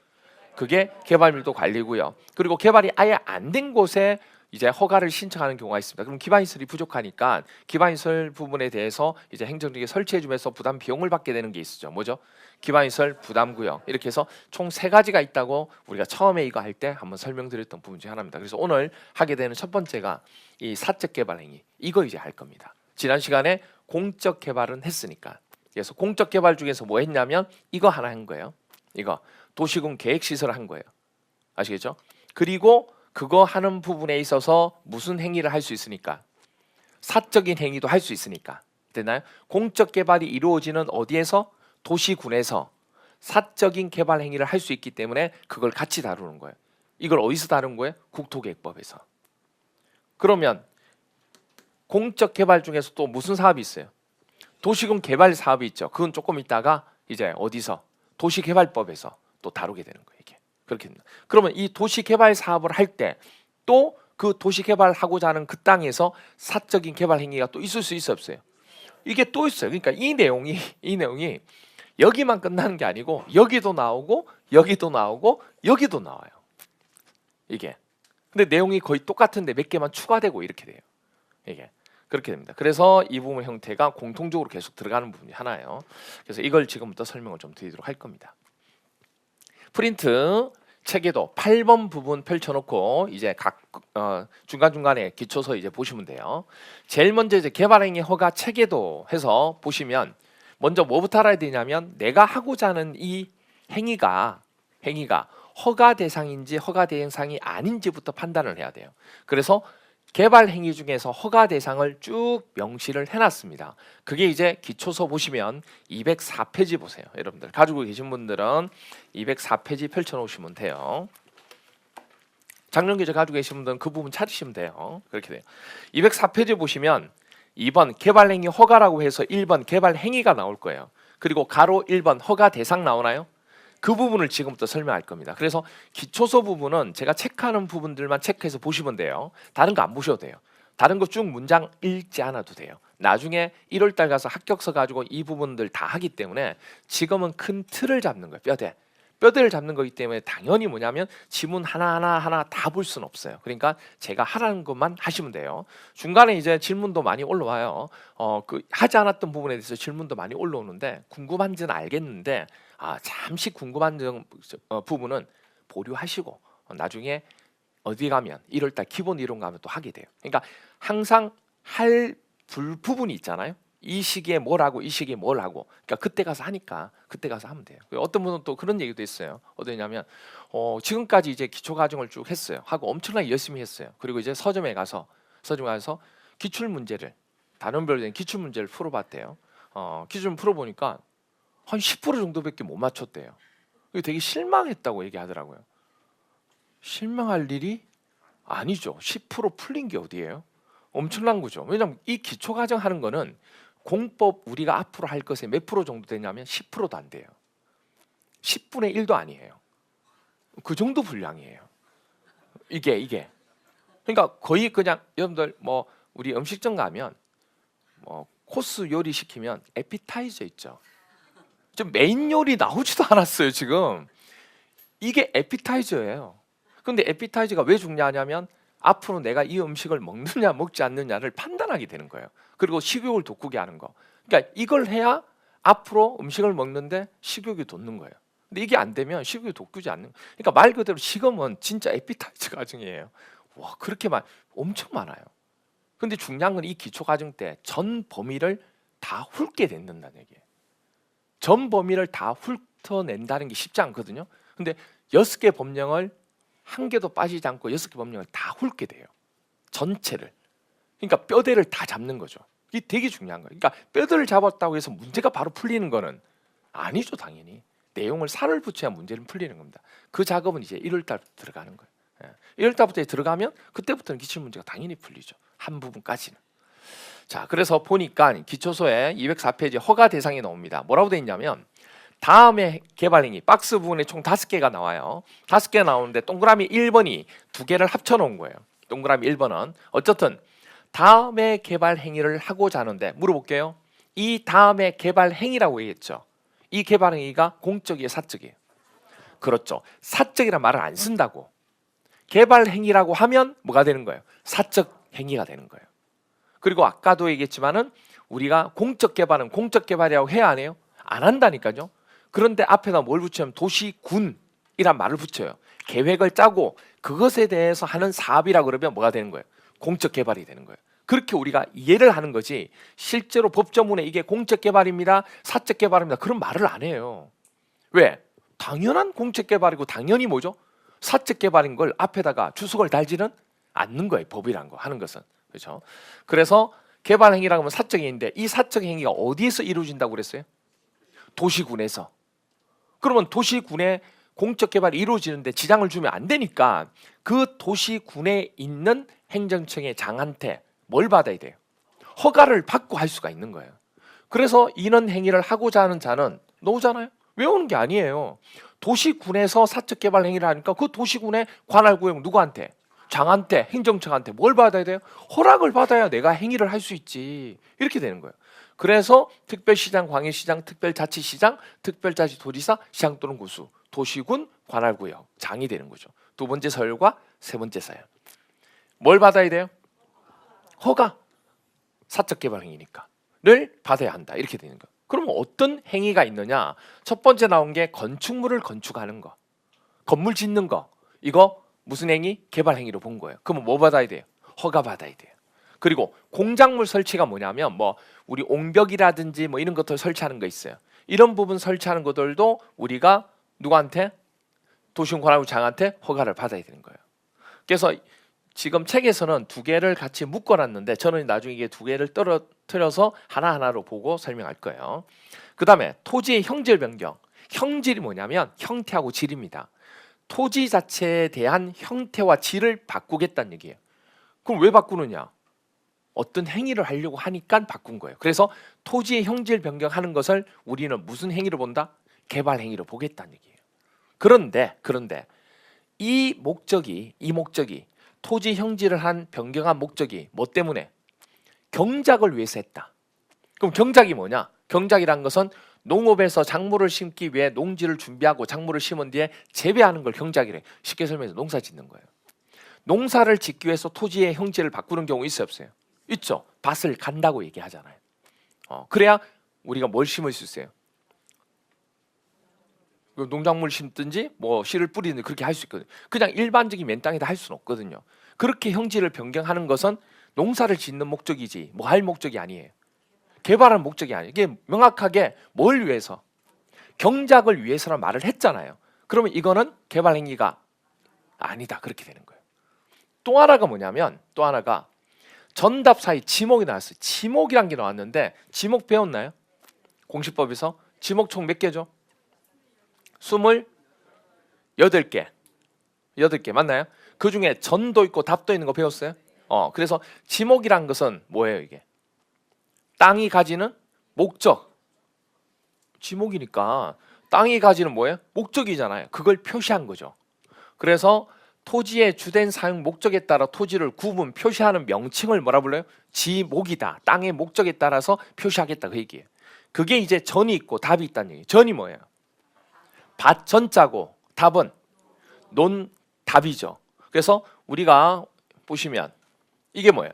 그게 개발밀도 관리고요. 그리고 개발이 아예 안 된 곳에 이제 허가를 신청하는 경우가 있습니다. 그럼 기반시설이 부족하니까 기반시설 부분에 대해서 이제 행정적인 설치해주면서 부담 비용을 받게 되는 게 있었죠. 뭐죠? 기반시설 부담구역. 이렇게 해서 총 세 가지가 있다고 우리가 처음에 이거 할 때 한번 설명드렸던 부분 중 하나입니다. 그래서 오늘 하게 되는 첫 번째가 이 사적 개발 행위. 이거 이제 할 겁니다. 지난 시간에 공적 개발은 했으니까. 그래서 공적 개발 중에서 뭐 했냐면 이거 하나 한 거예요. 이거 도시군 계획시설을 한 거예요. 아시겠죠? 그리고 그거 하는 부분에 있어서 무슨 행위를 할 수 있으니까 사적인 행위도 할 수 있으니까 됐나요? 공적 개발이 이루어지는 어디에서? 도시군에서 사적인 개발 행위를 할 수 있기 때문에 그걸 같이 다루는 거예요. 이걸 어디서 다루는 거예요? 국토계획법에서. 그러면 공적 개발 중에서 또 무슨 사업이 있어요? 도시군 개발 사업이 있죠. 그건 조금 있다가 이제 어디서? 도시개발법에서 또 다루게 되는 거예요. 이게 그렇게 됩니다. 그러면 이 도시개발 사업을 할 때 또 그 도시개발하고자 하는 그 땅에서 사적인 개발 행위가 또 있을 수 있어 없어요? 이게 또 있어요. 그러니까 이 내용이 여기만 끝나는 게 아니고 여기도 나오고 여기도 나오고 여기도 나와요. 이게 근데 내용이 거의 똑같은데 몇 개만 추가되고 이렇게 돼요. 이게 그렇게 됩니다. 그래서 이 부분 형태가 공통적으로 계속 들어가는 부분이 하나예요. 그래서 이걸 지금부터 설명을 좀 드리도록 할 겁니다. 프린트 책에도 8번 부분 펼쳐놓고 이제 각 중간중간에 기초서 이제 보시면 돼요. 제일 먼저 이제 개발행위 허가 체계도 해서 보시면 먼저 뭐부터 알아야 되냐면 내가 하고자 하는 이 행위가 허가 대상인지 허가 대상이 아닌지부터 판단을 해야 돼요. 그래서 개발 행위 중에서 허가 대상을 쭉 명시를 해놨습니다. 그게 이제 기초서 보시면 204페이지 보세요. 여러분들 가지고 계신 분들은 204페이지 펼쳐놓으시면 돼요. 작년교재 가지고 계신 분들은 그 부분 찾으시면 돼요. 그렇게 돼요. 204페이지 보시면 2번 개발 행위 허가라고 해서 1번 개발 행위가 나올 거예요. 그리고 가로 1번 허가 대상 나오나요? 그 부분을 지금부터 설명할 겁니다. 그래서 기초서 부분은 제가 체크하는 부분들만 체크해서 보시면 돼요. 다른 거 안 보셔도 돼요. 다른 거 쭉 문장 읽지 않아도 돼요. 나중에 1월달 가서 합격서 가지고 이 부분들 다 하기 때문에 지금은 큰 틀을 잡는 거예요. 뼈대를 잡는 거기 때문에 당연히 뭐냐면 지문 하나 다 볼 수는 없어요. 그러니까 제가 하라는 것만 하시면 돼요. 중간에 이제 질문도 많이 올라와요. 그 하지 않았던 부분에 대해서 질문도 많이 올라오는데 궁금한지는 알겠는데 잠시 궁금한 부분은 보류하시고 나중에 어디 가면 1월달 기본 이론 가면 또 하게 돼요. 그러니까 항상 할 부분이 있잖아요. 이 시기에 뭘 하고 이 시기에 뭘 하고 그러니까 그때 가서 하니까 그때 가서 하면 돼요. 어떤 분은 또 그런 얘기도 있어요. 어디냐면 지금까지 이제 기초 과정을 쭉 했어요. 하고 엄청나게 열심히 했어요. 그리고 이제 서점에 가서 기출 문제를 단원별로 된 기출 문제를 풀어봤대요. 기출 풀어보니까 한 10% 정도밖에 못 맞췄대요. 되게 실망했다고 얘기하더라고요. 실망할 일이 아니죠. 10% 풀린 게 어디예요? 엄청난 거죠. 왜냐하면 이 기초 과정 하는 거는 공법 우리가 앞으로 할 것에 몇 프로 정도 되냐면 10%도 안 돼요. 10분의 1도 아니에요. 그 정도 분량이에요. 이게. 그러니까 거의 그냥 여러분들 뭐 우리 음식점 가면 뭐 코스 요리 시키면 에피타이저 있죠. 좀 메인 요리 나오지도 않았어요 지금. 이게 에피타이저예요. 근데 에피타이저가 왜 중요하냐면 앞으로 내가 이 음식을 먹느냐 먹지 않느냐를 판단하게 되는 거예요. 그리고 식욕을 돋구게 하는 거. 그러니까 이걸 해야 앞으로 음식을 먹는데 식욕이 돋는 거예요. 근데 이게 안 되면 식욕이 돋구지 않는. 그러니까 말 그대로 식음은 진짜 에피타이저 과정이에요. 와 그렇게 엄청 많아요. 근데 중요한 건 이 기초 과정 때 전 범위를 다 훑게 된다는 얘기예요. 전 범위를 다 훑어낸다는 게 쉽지 않거든요. 근데 6개 법령을 한 개도 빠지지 않고 6개 법령을 다 훑게 돼요. 전체를. 그러니까 뼈대를 다 잡는 거죠. 이게 되게 중요한 거예요. 그러니까 뼈대를 잡았다고 해서 문제가 바로 풀리는 거는 아니죠, 당연히. 내용을 살을 붙여야 문제는 풀리는 겁니다. 그 작업은 이제 1월 달부터 들어가는 거예요. 1월 달부터 들어가면 그때부터는 기출 문제가 당연히 풀리죠. 한 부분까지는. 자, 그래서 보니까 기초서에 204페이지 허가 대상이 나옵니다. 뭐라고 돼 있냐면 다음에 개발행위 박스 부분에 총 5개가 나와요. 5개 나오는데 동그라미 1번이 2개를 합쳐 놓은 거예요. 동그라미 1번은 어쨌든 다음에 개발 행위를 하고자 하는데 물어볼게요. 이 다음에 개발 행위라고 얘기했죠. 이 개발 행위가 공적이에요, 사적이에요? 그렇죠. 사적이란 말을 안 쓴다고. 개발 행위라고 하면 뭐가 되는 거예요? 사적 행위가 되는 거예요. 그리고 아까도 얘기했지만은 우리가 공적 개발은 공적 개발이라고 해야 안 해요? 안 한다니까요. 그런데 앞에다 뭘 붙이면 도시군이란 말을 붙여요. 계획을 짜고 그것에 대해서 하는 사업이라 그러면 뭐가 되는 거예요? 공적 개발이 되는 거예요. 그렇게 우리가 이해를 하는 거지 실제로 법조문에 이게 공적 개발입니다, 사적 개발입니다 그런 말을 안 해요. 왜? 당연한 공적 개발이고 당연히 뭐죠? 사적 개발인 걸 앞에다가 주석을 달지는 않는 거예요. 법이란 거 하는 것은. 그렇죠? 그래서 개발 행위라고 하면 사적 행위인데 이 사적 행위가 어디에서 이루어진다고 그랬어요? 도시군에서. 그러면 도시군에 공적 개발이 이루어지는데 지장을 주면 안 되니까 그 도시군에 있는 행정청의 장한테 뭘 받아야 돼요? 허가를 받고 할 수가 있는 거예요. 그래서 이런 행위를 하고자 하는 자는 나오잖아요. 외우는 게 아니에요. 도시군에서 사적 개발 행위를 하니까 그 도시군의 관할 구역 누구한테? 장한테, 행정청한테 뭘 받아야 돼요? 허락을 받아야 내가 행위를 할 수 있지. 이렇게 되는 거예요. 그래서 특별시장, 광역시장, 특별자치시장, 특별자치도지사, 시장 또는 구수, 도시군, 관할구역, 장이 되는 거죠. 두 번째 서열과 세 번째 서열. 뭘 받아야 돼요? 허가. 사적 개발 행위니까.를 받아야 한다. 이렇게 되는 거예요. 그러면 어떤 행위가 있느냐? 첫 번째 나온 게 건축물을 건축하는 거. 건물 짓는 거. 이거 무슨 행위? 개발 행위로 본 거예요. 그러면 뭐 받아야 돼요? 허가 받아야 돼요. 그리고 공작물 설치가 뭐냐면 뭐 우리 옹벽이라든지 뭐 이런 것들 설치하는 거 있어요. 이런 부분 설치하는 것들도 우리가 누구한테? 도시군관할구 장한테 허가를 받아야 되는 거예요. 그래서 지금 책에서는 2개를 같이 묶어놨는데 저는 나중에 이게 2개를 떨어뜨려서 하나하나로 보고 설명할 거예요. 그 다음에 토지의 형질 변경. 형질이 뭐냐면 형태하고 질입니다. 토지 자체에 대한 형태와 질을 바꾸겠다는 얘기예요. 그럼 왜 바꾸느냐? 어떤 행위를 하려고 하니까 바꾼 거예요. 그래서 토지의 형질 변경하는 것을 우리는 무슨 행위로 본다? 개발 행위로 보겠다는 얘기예요. 그런데 이 목적이 토지 형질을 한 변경한 목적이 뭐 때문에? 경작을 위해서 했다. 그럼 경작이 뭐냐? 경작이란 것은 농업에서 작물을 심기 위해 농지를 준비하고 작물을 심은 뒤에 재배하는 걸 경작이래. 쉽게 설명해서 농사 짓는 거예요. 농사를 짓기 위해서 토지의 형질을 바꾸는 경우 있어요, 없어요? 있죠. 밭을 간다고 얘기하잖아요. 그래야 우리가 뭘 심을 수 있어요? 농작물 심든지 뭐 씨를 뿌리든지 그렇게 할 수 있거든요. 그냥 일반적인 맨 땅에다 할 수는 없거든요. 그렇게 형질을 변경하는 것은 농사를 짓는 목적이지 뭐 할 목적이 아니에요. 개발하는 목적이 아니에요. 이게 명확하게 뭘 위해서? 경작을 위해서란 말을 했잖아요. 그러면 이거는 개발 행위가 아니다. 그렇게 되는 거예요. 또 하나가 뭐냐면 또 하나가 전답 사이 지목이 나왔어요. 지목이란 게 나왔는데 지목 배웠나요? 공시법에서 지목 총 몇 개죠? 28개. 8개 맞나요? 그 중에 전도 있고 답도 있는 거 배웠어요? 그래서 지목이란 것은 뭐예요, 이게? 땅이 가지는 목적. 지목이니까 땅이 가지는 뭐예요? 목적이잖아요. 그걸 표시한 거죠. 그래서 토지의 주된 사용 목적에 따라 토지를 구분 표시하는 명칭을 뭐라 불러요? 지목이다. 땅의 목적에 따라서 표시하겠다 그 얘기예요. 그게 이제 전이 있고 답이 있다는 얘기예요. 전이 뭐예요? 밭 전자고 답은 논답이죠. 그래서 우리가 보시면 이게 뭐예요?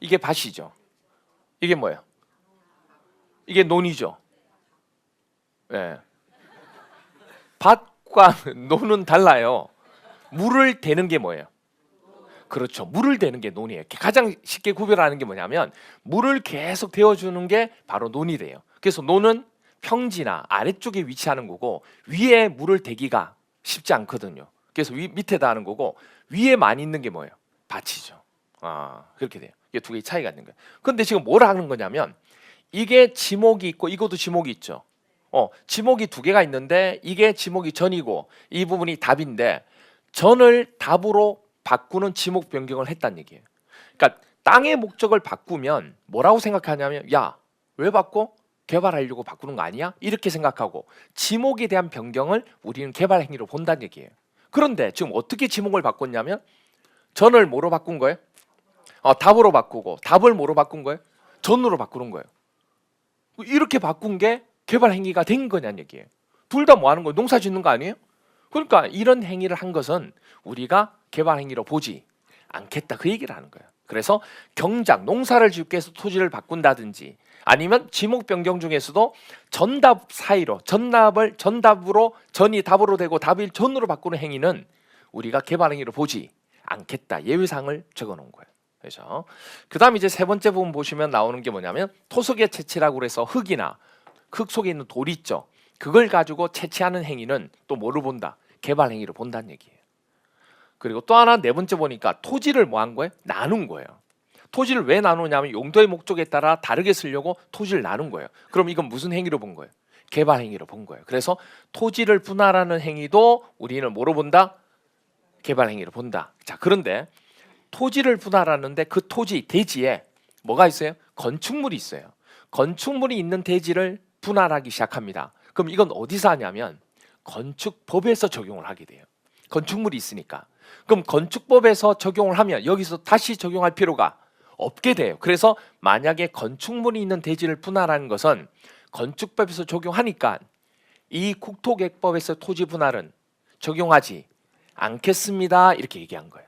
이게 밭이죠. 이게 뭐예요? 이게 논이죠. 예. 밭과 논은 달라요. 물을 대는 게 뭐예요? 그렇죠. 물을 대는 게 논이에요. 가장 쉽게 구별하는 게 뭐냐면 물을 계속 데워주는 게 바로 논이 돼요. 그래서 논은 평지나 아래쪽에 위치하는 거고 위에 물을 대기가 쉽지 않거든요. 그래서 밑에다 하는 거고 위에 많이 있는 게 뭐예요? 밭이죠. 그렇게 돼요. 이게 두 개의 차이가 있는 거예요. 근데 지금 뭘 하는 거냐면 이게 지목이 있고 이것도 지목이 있죠. 지목이 두 개가 있는데 이게 지목이 전이고 이 부분이 답인데 전을 답으로 바꾸는 지목 변경을 했다는 얘기예요. 그러니까 땅의 목적을 바꾸면 뭐라고 생각하냐면 야, 왜 바꿔? 개발하려고 바꾸는 거 아니야? 이렇게 생각하고 지목에 대한 변경을 우리는 개발 행위로 본다는 얘기예요. 그런데 지금 어떻게 지목을 바꿨냐면 전을 뭐로 바꾼 거예요? 답으로 바꾸고 답을 뭐로 바꾼 거예요? 전으로 바꾸는 거예요. 이렇게 바꾼 게 개발 행위가 된 거냐는 얘기예요. 둘 다 뭐 하는 거예요? 농사 짓는 거 아니에요? 그러니까 이런 행위를 한 것은 우리가 개발 행위로 보지 않겠다 그 얘기를 하는 거예요. 그래서 경작, 농사를 짓기 위해서 토지를 바꾼다든지 아니면 지목 변경 중에서도 전답 사이로 전답으로 전이 답으로 되고 답이 전으로 바꾸는 행위는 우리가 개발 행위로 보지 않겠다 예외사항을 적어 놓은 거예요. 그래서 그다음 이제 세 번째 부분 보시면 나오는 게 뭐냐면 토속의 채취라고 그래서 흙이나 흙 속에 있는 돌 있죠. 그걸 가지고 채취하는 행위는 또 뭐를 본다? 개발 행위로 본다는 얘기예요. 그리고 또 하나 네 번째 보니까 토지를 뭐 한 거예요? 나눈 거예요. 토지를 왜 나누냐면 용도의 목적에 따라 다르게 쓰려고 토지를 나눈 거예요. 그럼 이건 무슨 행위로 본 거예요? 개발 행위로 본 거예요. 그래서 토지를 분할하는 행위도 우리는 뭐로 본다? 개발 행위로 본다. 자, 그런데 토지를 분할하는데 그 토지 대지에 뭐가 있어요? 건축물이 있어요. 건축물이 있는 대지를 분할하기 시작합니다. 그럼 이건 어디서 하냐면 건축법에서 적용을 하게 돼요. 건축물이 있으니까. 그럼 건축법에서 적용을 하면 여기서 다시 적용할 필요가 없게 돼요. 그래서 만약에 건축물이 있는 대지를 분할하는 것은 건축법에서 적용하니까 이 국토계획법에서 토지 분할은 적용하지 않겠습니다. 이렇게 얘기한 거예요.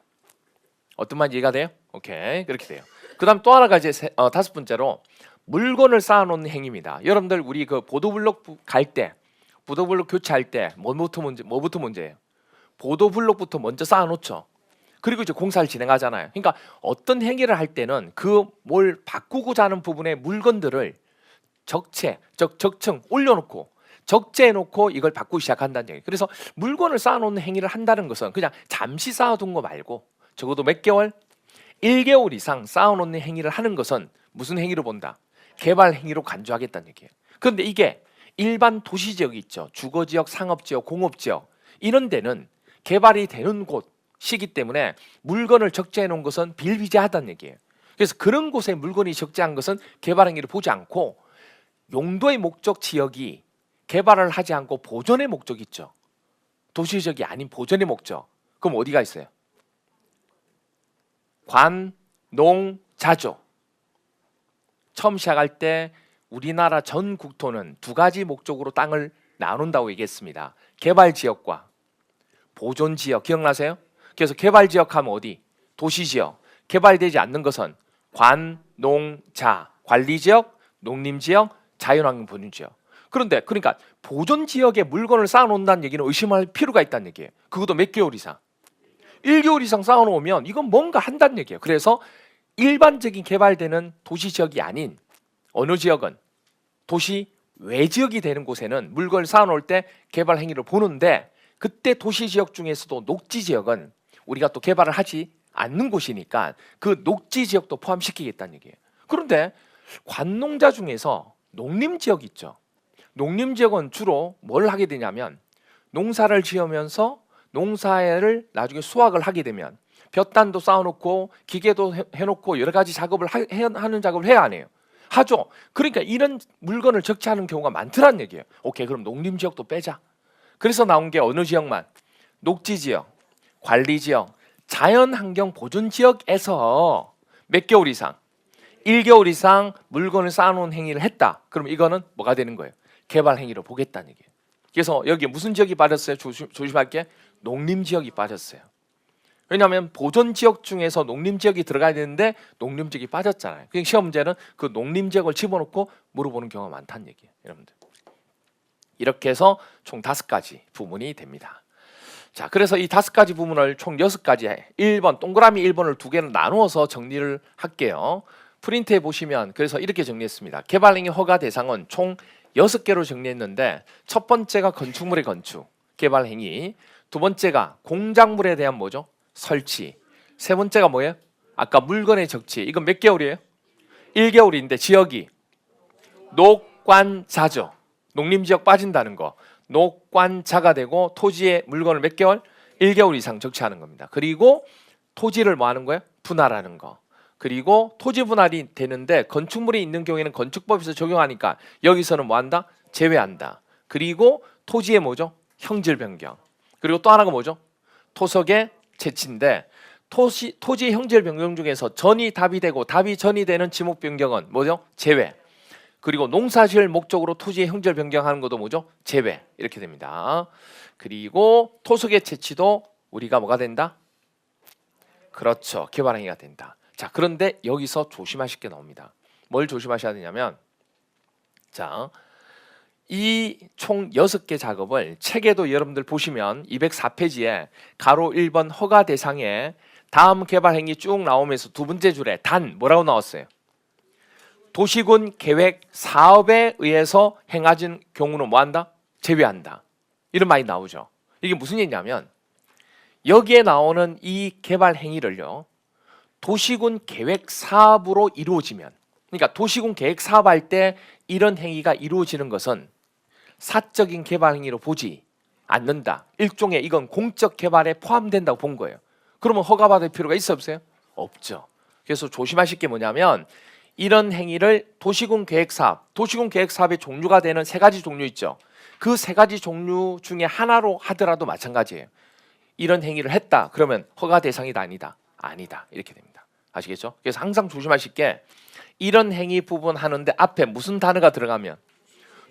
어떤 말인지 이해가 돼요? 오케이, 그렇게 돼요. 그다음 또 하나가 이제 다섯 번째로 물건을 쌓아놓는 행위입니다. 여러분들 우리 그 보도블록 갈 때, 보도블록 교체할 때 뭐부터 문제예요? 보도블록부터 먼저 쌓아놓죠. 그리고 이제 공사를 진행하잖아요. 그러니까 어떤 행위를 할 때는 그 뭘 바꾸고자 하는 부분의 물건들을 적층 올려놓고 적재해놓고 이걸 바꾸기 시작한다는 얘기예요. 그래서 물건을 쌓아놓는 행위를 한다는 것은 그냥 잠시 쌓아둔 거 말고 적어도 몇 개월? 1개월 이상 쌓아놓는 행위를 하는 것은 무슨 행위로 본다? 개발 행위로 간주하겠다는 얘기예요. 그런데 이게 일반 도시지역이 있죠. 주거지역, 상업지역, 공업지역 이런 데는 개발이 되는 곳이기 때문에 물건을 적재해 놓은 것은 비일비재하다는 얘기예요. 그래서 그런 곳에 물건이 적재한 것은 개발 행위를 보지 않고 용도의 목적 지역이 개발을 하지 않고 보존의 목적이 있죠. 도시지역이 아닌 보존의 목적. 그럼 어디가 있어요? 관, 농, 자죠. 처음 시작할 때 우리나라 전 국토는 두 가지 목적으로 땅을 나눈다고 얘기했습니다. 개발지역과 보존지역 기억나세요? 그래서 개발지역 하면 어디? 도시지역. 개발되지 않는 것은 관, 농, 자. 관리지역, 농림지역, 자연환경 보존지역. 그런데 그러니까 보존지역에 물건을 쌓아놓는다는 얘기는 의심할 필요가 있다는 얘기예요. 그것도 몇 개월 이상. 1개월 이상 쌓아놓으면 이건 뭔가 한다는 얘기예요. 그래서 일반적인 개발되는 도시지역이 아닌 어느 지역은 도시 외지역이 되는 곳에는 물건을 쌓아놓을 때 개발 행위를 보는데 그때 도시지역 중에서도 녹지지역은 우리가 또 개발을 하지 않는 곳이니까 그 녹지지역도 포함시키겠다는 얘기예요. 그런데 관농자 중에서 농림지역이 있죠. 농림지역은 주로 뭘 하게 되냐면 농사를 지으면서 농사를 나중에 수확을 하게 되면 볕단도 쌓아놓고 기계도 해놓고 여러 가지 작업을 하는 작업을 해야 하네요. 하죠. 그러니까 이런 물건을 적재하는 경우가 많더란 얘기예요. 오케이, 그럼 농림지역도 빼자. 그래서 나온 게 어느 지역만? 녹지지역, 관리지역, 자연환경 보존지역에서 몇 개월 이상? 1개월 이상 물건을 쌓아놓은 행위를 했다. 그럼 이거는 뭐가 되는 거예요? 개발 행위로 보겠다는 얘기예요. 그래서 여기 무슨 지역이 빠졌어요? 조심할게. 농림지역이 빠졌어요. 왜냐하면 보존지역 중에서 농림지역이 들어가야 되는데 농림지역이 빠졌잖아요. 그러니까 시험 문제는 그 농림지역을 집어넣고 물어보는 경우가 많다는 얘기예요. 여러분들. 이렇게 해서 총 5가지 부문이 됩니다. 자, 그래서 이 5가지 부문을 총 6가지 1번 동그라미 1번을 2개로 나누어서 정리를 할게요. 프린트에 보시면 그래서 이렇게 정리했습니다. 개발행위 허가 대상은 총 6개로 정리했는데 첫 번째가 건축물의 건축, 개발행위. 두 번째가 공작물에 대한 뭐죠? 설치. 세 번째가 뭐예요? 아까 물건의 적치 이건 몇 개월이에요? 1개월인데 지역이 녹관자죠. 농림지역 빠진다는 거. 녹관자가 되고 토지의 물건을 몇 개월? 1개월 이상 적치하는 겁니다. 그리고 토지를 뭐 하는 거예요? 분할하는 거. 그리고 토지 분할이 되는데 건축물이 있는 경우에는 건축법에서 적용하니까 여기서는 뭐 한다? 제외한다. 그리고 토지의 뭐죠? 형질 변경. 그리고 또 하나가 뭐죠? 토석의 채취인데 토지의 형질 변경 중에서 전이 답이 되고 답이 전이 되는 지목 변경은 뭐죠? 제외. 그리고 농사지을 목적으로 토지의 형질 변경하는 것도 뭐죠? 제외. 이렇게 됩니다. 그리고 토석의 채취도 우리가 뭐가 된다? 그렇죠. 개발행위가 된다. 자, 그런데 여기서 조심하실 게 나옵니다. 뭘 조심하셔야 되냐면 자, 이 총 6개 작업을 책에도 여러분들 보시면 204페이지에 가로 1번 허가 대상에 다음 개발 행위 쭉 나오면서 두 번째 줄에 단 뭐라고 나왔어요? 도시군 계획 사업에 의해서 행하진 경우는 뭐한다? 제외한다. 이런 말이 나오죠. 이게 무슨 얘기냐면 여기에 나오는 이 개발 행위를요. 도시군 계획 사업으로 이루어지면 그러니까 도시군 계획 사업할 때 이런 행위가 이루어지는 것은 사적인 개발 행위로 보지 않는다. 일종의 이건 공적 개발에 포함된다고 본 거예요. 그러면 허가받을 필요가 있어 없어요? 없죠. 그래서 조심하실 게 뭐냐면 이런 행위를 도시군 계획 사업, 도시군 계획 사업의 종류가 되는 3가지 종류 있죠. 그 3가지 종류 중에 하나로 하더라도 마찬가지예요. 이런 행위를 했다. 그러면 허가 대상이다 아니다? 아니다. 이렇게 됩니다. 아시겠죠? 그래서 항상 조심하실 게 이런 행위 부분 하는데 앞에 무슨 단어가 들어가면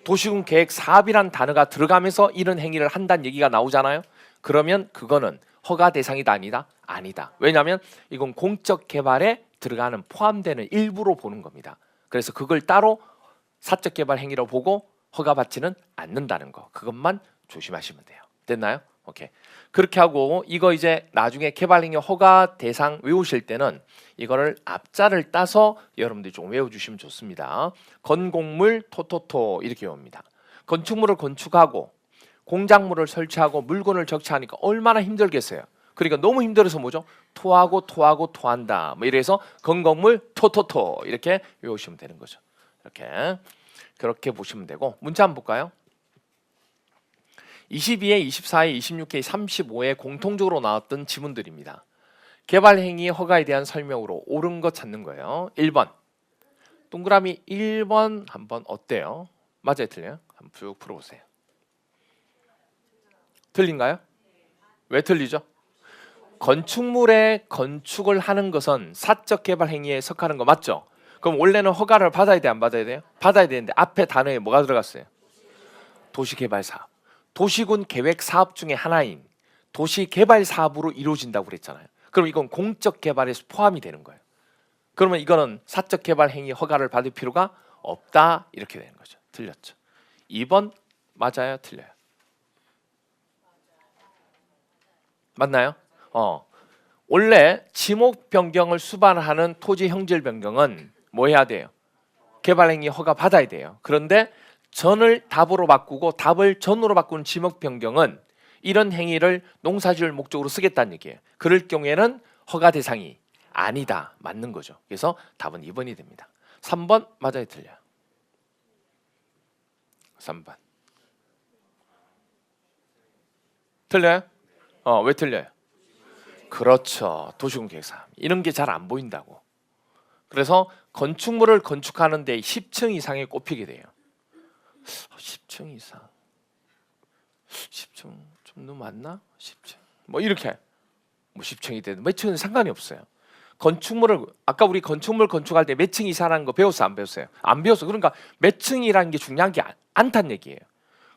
도시군 계획 사업이란 단어가 들어가면서 이런 행위를 한다는 얘기가 나오잖아요. 그러면 그거는 허가 대상이다 아니다? 아니다. 왜냐하면 이건 공적 개발에 들어가는 포함되는 일부로 보는 겁니다. 그래서 그걸 따로 사적 개발 행위로 보고 허가받지는 않는다는 거. 그것만 조심하시면 돼요. 됐나요? 오케이. 그렇게 하고 이거 이제 나중에 개발 행위 허가 대상 외우실 때는 이거를 앞자를 따서 여러분들이 좀 외워주시면 좋습니다. 건공물 토토토 이렇게 외웁니다. 건축물을 건축하고 공작물을 설치하고 물건을 적치하니까 얼마나 힘들겠어요. 그러니까 너무 힘들어서 뭐죠? 토하고 토하고 토한다. 뭐 이래서 건건물 토토토 이렇게 외우시면 되는 거죠. 이렇게 그렇게 보시면 되고 문제 한번 볼까요? 22회, 24회, 26회, 35회 공통적으로 나왔던 지문들입니다. 개발 행위 허가에 대한 설명으로 옳은 거 찾는 거예요. 1번 동그라미 1번 한번 어때요? 맞아요, 틀려요? 한번 쭉 풀어보세요. 틀린가요? 왜 틀리죠? 건축물의 건축을 하는 것은 사적 개발 행위에 속하는 거 맞죠? 그럼 원래는 허가를 받아야 돼, 안 받아야 돼요? 받아야 되는데 앞에 단어에 뭐가 들어갔어요? 도시개발사업. 도시군 계획 사업 중에 하나인 도시개발 사업으로 이루어진다고 그랬잖아요. 그럼 이건 공적 개발에서 포함이 되는 거예요. 그러면 이거는 사적 개발 행위 허가를 받을 필요가 없다 이렇게 되는 거죠. 틀렸죠. 2번 맞아요, 틀려요? 맞나요? 원래 지목 변경을 수반하는 토지 형질 변경은 뭐 해야 돼요? 개발 행위 허가 받아야 돼요. 그런데 전을 답으로 바꾸고 답을 전으로 바꾸는 지목 변경은 이런 행위를 농사지을 목적으로 쓰겠다는 얘기예요. 그럴 경우에는 허가 대상이 아니다. 맞는 거죠. 그래서 답은 2번이 됩니다. 3번 맞아요, 틀려요? 3번. 틀려요? 왜 틀려요? 그렇죠. 도시군 계획사. 이런 게 잘 안 보인다고. 그래서 건축물을 건축하는데 10층 이상에 꼽히게 돼요. 10층 이상. 10층 좀 너무 많나? 10층. 뭐 이렇게. 뭐 10층이 되든 몇 층은 상관이 없어요. 건축물을 아까 우리 건축물 건축할 때 몇 층 이상이라는 거 배웠어요, 안 배웠어요? 안 배웠어. 그러니까 몇 층이라는 게 중요한 게 않다는 얘기예요.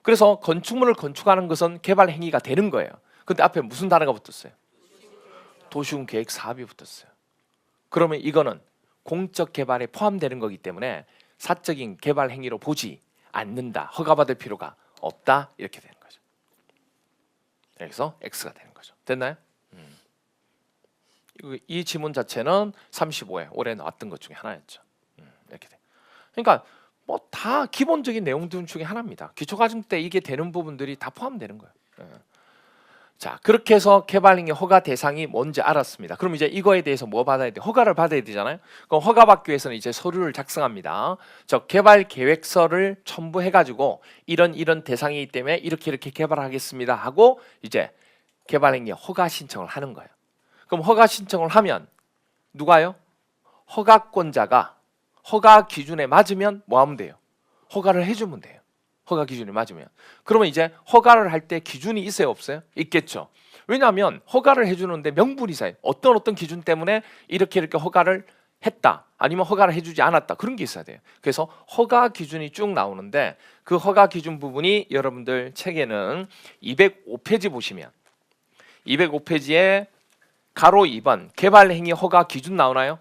그래서 건축물을 건축하는 것은 개발 행위가 되는 거예요. 근데 앞에 무슨 단어가 붙었어요? 도시군 계획 사업이 붙었어요. 그러면 이거는 공적 개발에 포함되는 거기 때문에 사적인 개발 행위로 보지 않는다. 허가받을 필요가 없다. 이렇게 되는 거죠. 여기서 X가 되는 거죠. 됐나요? 이 지문 자체는 35회 올해 나왔던 것 중에 하나였죠. 이렇게 돼. 그러니까 뭐 다 기본적인 내용들 중에 하나입니다. 기초과정 때 이게 되는 부분들이 다 포함되는 거예요. 자, 그렇게 해서 개발행위 허가 대상이 뭔지 알았습니다. 그럼 이제 이거에 대해서 뭐 받아야 돼? 허가를 받아야 되잖아요. 그럼 허가받기 위해서는 이제 서류를 작성합니다. 저 개발 계획서를 첨부해가지고 이런 대상이기 때문에 이렇게 개발하겠습니다 하고 이제 개발행위 허가 신청을 하는 거예요. 그럼 허가 신청을 하면 누가요? 허가권자가 허가 기준에 맞으면 뭐 하면 돼요? 허가를 해주면 돼요. 허가 기준이 맞으면. 그러면 이제 허가를 할 때 기준이 있어요, 없어요? 있겠죠. 왜냐하면 허가를 해주는데 명분이 있어요. 어떤 기준 때문에 이렇게 허가를 했다, 아니면 허가를 해주지 않았다, 그런 게 있어야 돼요. 그래서 허가 기준이 쭉 나오는데 그 허가 기준 부분이 여러분들 책에는 205페이지 보시면 205페이지에 가로 2번 개발행위 허가 기준 나오나요?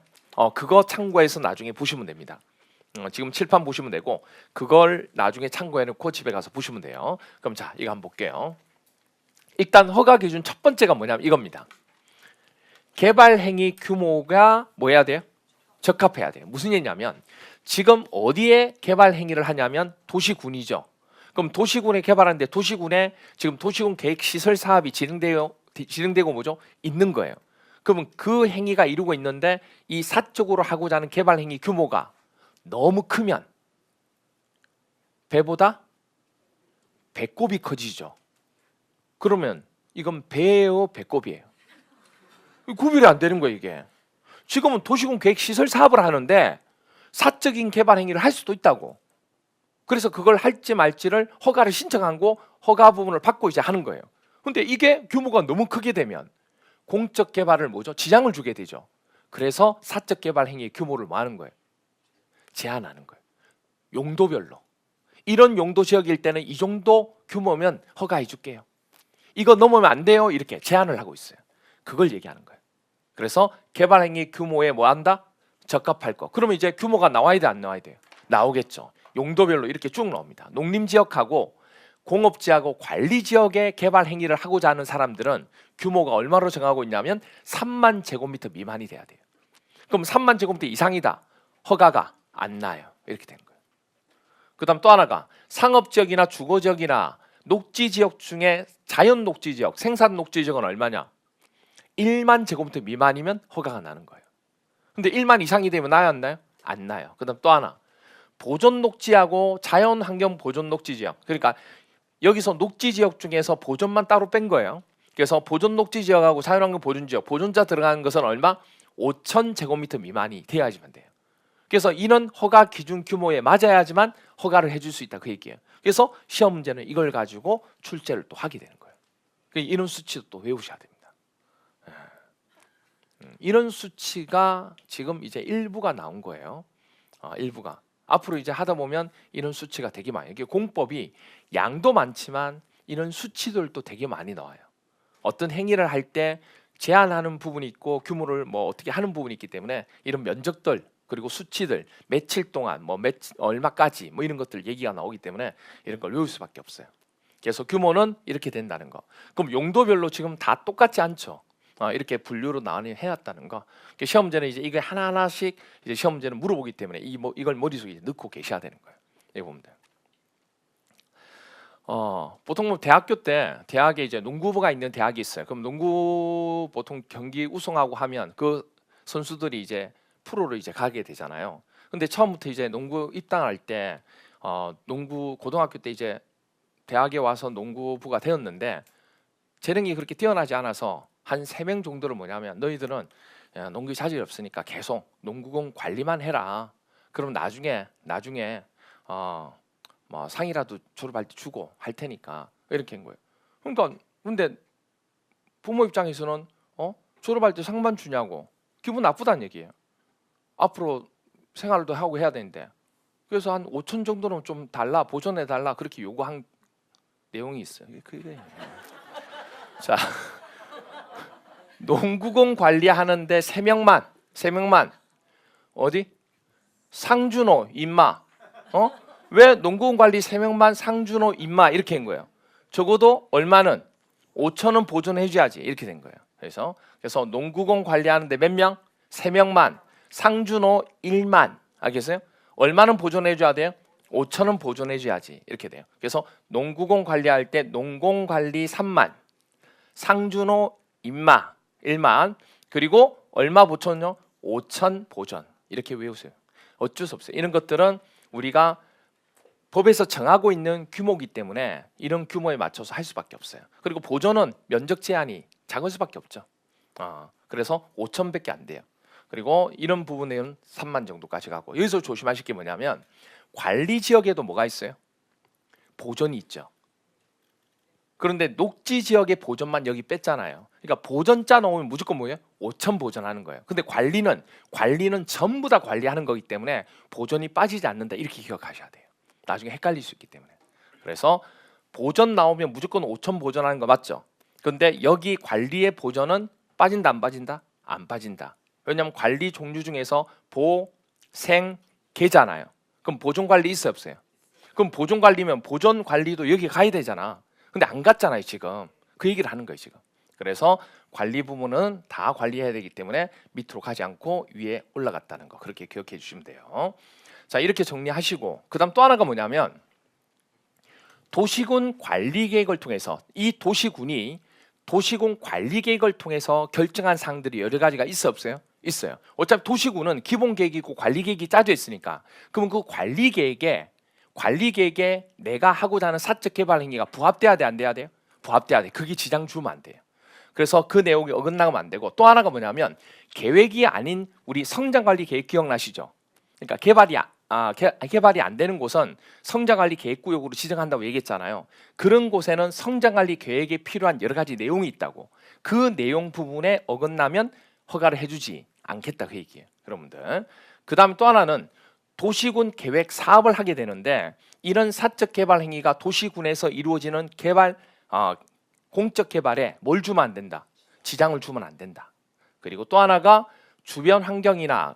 그거 참고해서 나중에 보시면 됩니다. 지금 칠판 보시면 되고 그걸 나중에 참고해놓고 집에 가서 보시면 돼요. 그럼 자, 이거 한번 볼게요. 일단 허가 기준 첫 번째가 뭐냐면 이겁니다. 개발행위 규모가 뭐 해야 돼요? 적합해야 돼요. 무슨 얘기냐면 지금 어디에 개발행위를 하냐면 도시군이죠. 그럼 도시군에 개발하는데 도시군에 지금 도시군 계획시설 사업이 진행되고 뭐죠? 있는 거예요. 그러면 그 행위가 이루고 있는데 이 사적으로 하고자 하는 개발행위 규모가 너무 크면 배보다 배꼽이 커지죠. 그러면 이건 배예요, 배꼽이에요? 구별이 안 되는 거예요, 이게. 지금은 도시군 계획 시설 사업을 하는데 사적인 개발 행위를 할 수도 있다고. 그래서 그걸 할지 말지를 허가를 신청한 거 허가 부분을 받고 이제 하는 거예요. 근데 이게 규모가 너무 크게 되면 공적 개발을 뭐죠? 지장을 주게 되죠. 그래서 사적 개발 행위의 규모를 뭐 하는 거예요? 제한하는 거예요. 용도별로. 이런 용도 지역일 때는 이 정도 규모면 허가해 줄게요. 이거 넘으면 안 돼요. 이렇게 제한을 하고 있어요. 그걸 얘기하는 거예요. 그래서 개발행위 규모에 뭐 한다? 적합할 거. 그러면 이제 규모가 나와야 돼, 안 나와야 돼요? 나오겠죠. 용도별로 이렇게 쭉 나옵니다. 농림지역하고 공업지하고 관리지역에 개발행위를 하고자 하는 사람들은 규모가 얼마로 정하고 있냐면 3만 제곱미터 미만이 돼야 돼요. 그럼 3만 제곱미터 이상이다. 허가가 안 나요. 이렇게 되는 거예요. 그 다음 또 하나가 상업지역이나 주거지역이나 녹지지역 중에 자연 녹지지역, 생산 녹지지역은 얼마냐? 1만 제곱미터 미만이면 허가가 나는 거예요. 근데 1만 이상이 되면 나요, 안 나요? 안 나요. 그 다음 또 하나 보존 녹지하고 자연환경 보존 녹지지역. 그러니까 여기서 녹지지역 중에서 보존만 따로 뺀 거예요. 그래서 보존 녹지지역하고 자연환경 보존지역, 보존자 들어가는 것은 얼마? 5천 제곱미터 미만이 돼야지만 돼요. 그래서 이런 허가 기준 규모에 맞아야지만 허가를 해줄 수 있다, 그 얘기예요. 그래서 시험 문제는 이걸 가지고 출제를 또 하게 되는 거예요. 이런 수치도 또 외우셔야 됩니다. 이런 수치가 지금 이제 일부가 나온 거예요. 일부가. 앞으로 이제 하다 보면 이런 수치가 되게 많아요. 이게 공법이 양도 많지만 이런 수치들도 되게 많이 나와요. 어떤 행위를 할 때 제한하는 부분이 있고 규모를 뭐 어떻게 하는 부분이 있기 때문에 이런 면적들 그리고 수치들 며칠 동안 뭐 얼마까지 뭐 이런 것들 얘기가 나오기 때문에 이런 걸 외울 수밖에 없어요. 그래서 규모는 이렇게 된다는 거. 그럼 용도별로 지금 다 똑같지 않죠. 이렇게 분류로 나뉘어 해놨다는 거. 시험 문제는 이제 이거 하나하나씩 이제 시험 문제는 물어보기 때문에 이걸 머릿속에 넣고 계셔야 되는 거예요. 이거 보면 돼요. 보통 뭐 대학교 때 대학에 이제 농구부가 있는 대학이 있어요. 그럼 농구 보통 경기 우승하고 하면 그 선수들이 이제 프로로 이제 가게 되잖아요. 근데 처음부터 이제 농구 입당할 때 농구 고등학교 때 이제 대학에 와서 농구부가 되었는데 재능이 그렇게 뛰어나지 않아서 한 3명 정도를 뭐냐면 너희들은 농구에 자질이 없으니까 계속 농구공 관리만 해라. 그럼 나중에 뭐 상이라도 졸업할 때 주고 할 테니까 이렇게 한 거예요. 그러니까 근데 부모 입장에서는 졸업할 때 상만 주냐고 기분 나쁘다는 얘기예요. 앞으로 생활도 하고 해야 되는데 그래서 한 5천 정도는 좀 달라 보존해 달라 그렇게 요구한 내용이 있어요. 그게 자 농구공 관리하는데 3명만 어디 상준호 임마 왜 농구공 관리 3명만 상준호 임마 이렇게 한 거예요. 적어도 얼마는 5천은 보존해 줘야지 이렇게 된 거예요. 그래서 농구공 관리하는데 몇 명? 3명만 상준호 1만 알겠어요? 얼마는 보존해 줘야 돼요? 5천은 보존해 줘야지 이렇게 돼요. 그래서 농구공 관리할 때 농공 관리 3만 상준호 인마 1만 그리고 얼마 보존요? 5천 보존. 이렇게 외우세요. 어쩔 수 없어요. 이런 것들은 우리가 법에서 정하고 있는 규모이기 때문에 이런 규모에 맞춰서 할 수밖에 없어요. 그리고 보존은 면적 제한이 작을 수밖에 없죠. 그래서 5천밖에 안 돼요. 그리고 이런 부분에는 3만 정도까지 가고 여기서 조심하실 게 뭐냐면 관리 지역에도 뭐가 있어요? 보존이 있죠. 그런데 녹지 지역의 보존만 여기 뺐잖아요. 그러니까 보존자 넣으면 무조건 뭐예요? 5천 보존하는 거예요. 근데 관리는 전부 다 관리하는 거기 때문에 보존이 빠지지 않는다. 이렇게 기억하셔야 돼요. 나중에 헷갈릴 수 있기 때문에. 그래서 보존 나오면 무조건 5천 보존하는 거 맞죠? 근데 여기 관리의 보존은 빠진다 안 빠진다? 안 빠진다. 왜냐하면 관리 종류 중에서 보, 생, 개잖아요. 그럼 보존 관리 있어요 없어요? 그럼 보존 관리면 보존 관리도 여기 가야 되잖아. 근데 안 갔잖아요 지금. 그 얘기를 하는 거예요 지금. 그래서 관리 부분은 다 관리해야 되기 때문에 밑으로 가지 않고 위에 올라갔다는 거 그렇게 기억해 주시면 돼요. 자 이렇게 정리하시고 그 다음 또 하나가 뭐냐면 도시군 관리계획을 통해서 이 도시군이 도시군 관리계획을 통해서 결정한 사항들이 여러 가지가 있어 없어요? 있어요. 어차피 도시군은 기본계획이고 관리계획이 짜져 있으니까 그러면 그 관리계획에 내가 하고자 하는 사적 개발 행위가 부합돼야 돼 안 돼야 돼요? 부합돼야 돼. 그게 지장 주면 안 돼요. 그래서 그 내용이 어긋나면 안 되고 또 하나가 뭐냐면 계획이 아닌 우리 성장관리 계획 기억나시죠? 그러니까 개발이 안 되는 곳은 성장관리 계획구역으로 지정한다고 얘기했잖아요. 그런 곳에는 성장관리 계획에 필요한 여러 가지 내용이 있다고. 그 내용 부분에 어긋나면 허가를 해주지 않겠다 그 얘기예요. 여러분들. 그 다음에 또 하나는 도시군 계획 사업을 하게 되는데 이런 사적 개발 행위가 도시군에서 이루어지는 공적 개발에 뭘 주면 안 된다. 지장을 주면 안 된다. 그리고 또 하나가 주변 환경이나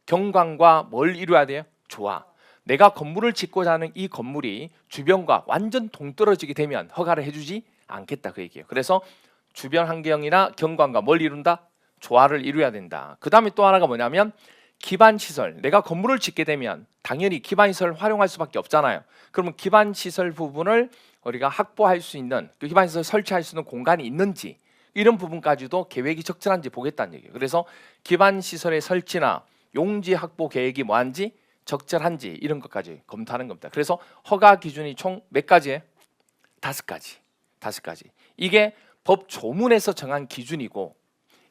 경관과 뭘 이루어야 돼요? 조화. 내가 건물을 짓고자 하는 이 건물이 주변과 완전 동떨어지게 되면 허가를 해주지 않겠다 그 얘기예요. 그래서 주변 환경이나 경관과 뭘 이룬다? 조화를 이루어야 된다. 그 다음에 또 하나가 뭐냐면 기반시설. 내가 건물을 짓게 되면 당연히 기반시설을 활용할 수밖에 없잖아요. 그러면 기반시설 부분을 우리가 확보할 수 있는 그 기반시설 설치할 수 있는 공간이 있는지 이런 부분까지도 계획이 적절한지 보겠다는 얘기예요. 그래서 기반시설의 설치나 용지 확보 계획이 뭐한지 적절한지 이런 것까지 검토하는 겁니다. 그래서 허가 기준이 총 몇 가지예요? 5가지. 5가지. 이게 법 조문에서 정한 기준이고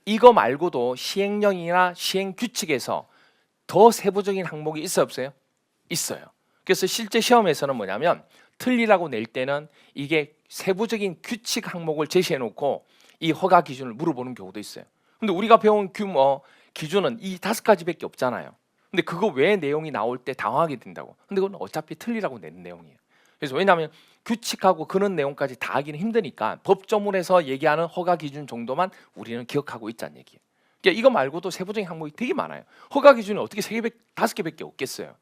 이거 말고도 시행령이나 시행규칙에서 더 세부적인 항목이 있어요 없어요? 있어요. 그래서 실제 시험에서는 뭐냐면 틀리라고 낼 때는 이게 세부적인 규칙 항목을 제시해 놓고 이 허가 기준을 물어보는 경우도 있어요. 근데 우리가 배운 기준은 이 5가지밖에 없잖아요. 근데 그거 외의 내용이 나올 때 당황하게 된다고. 근데 그건 어차피 틀리라고 내는 내용이에요. 그래서 왜냐하면 규칙하고 그런 내용까지 다 하기는 힘드니까 법조문에서 얘기하는 허가 기준 정도만 우리는 기억하고 있자는 얘기예요. 그러니까 이거 말고도 세부적인 항목이 되게 많아요. 허가 기준이 어떻게 5개밖에 없겠어요.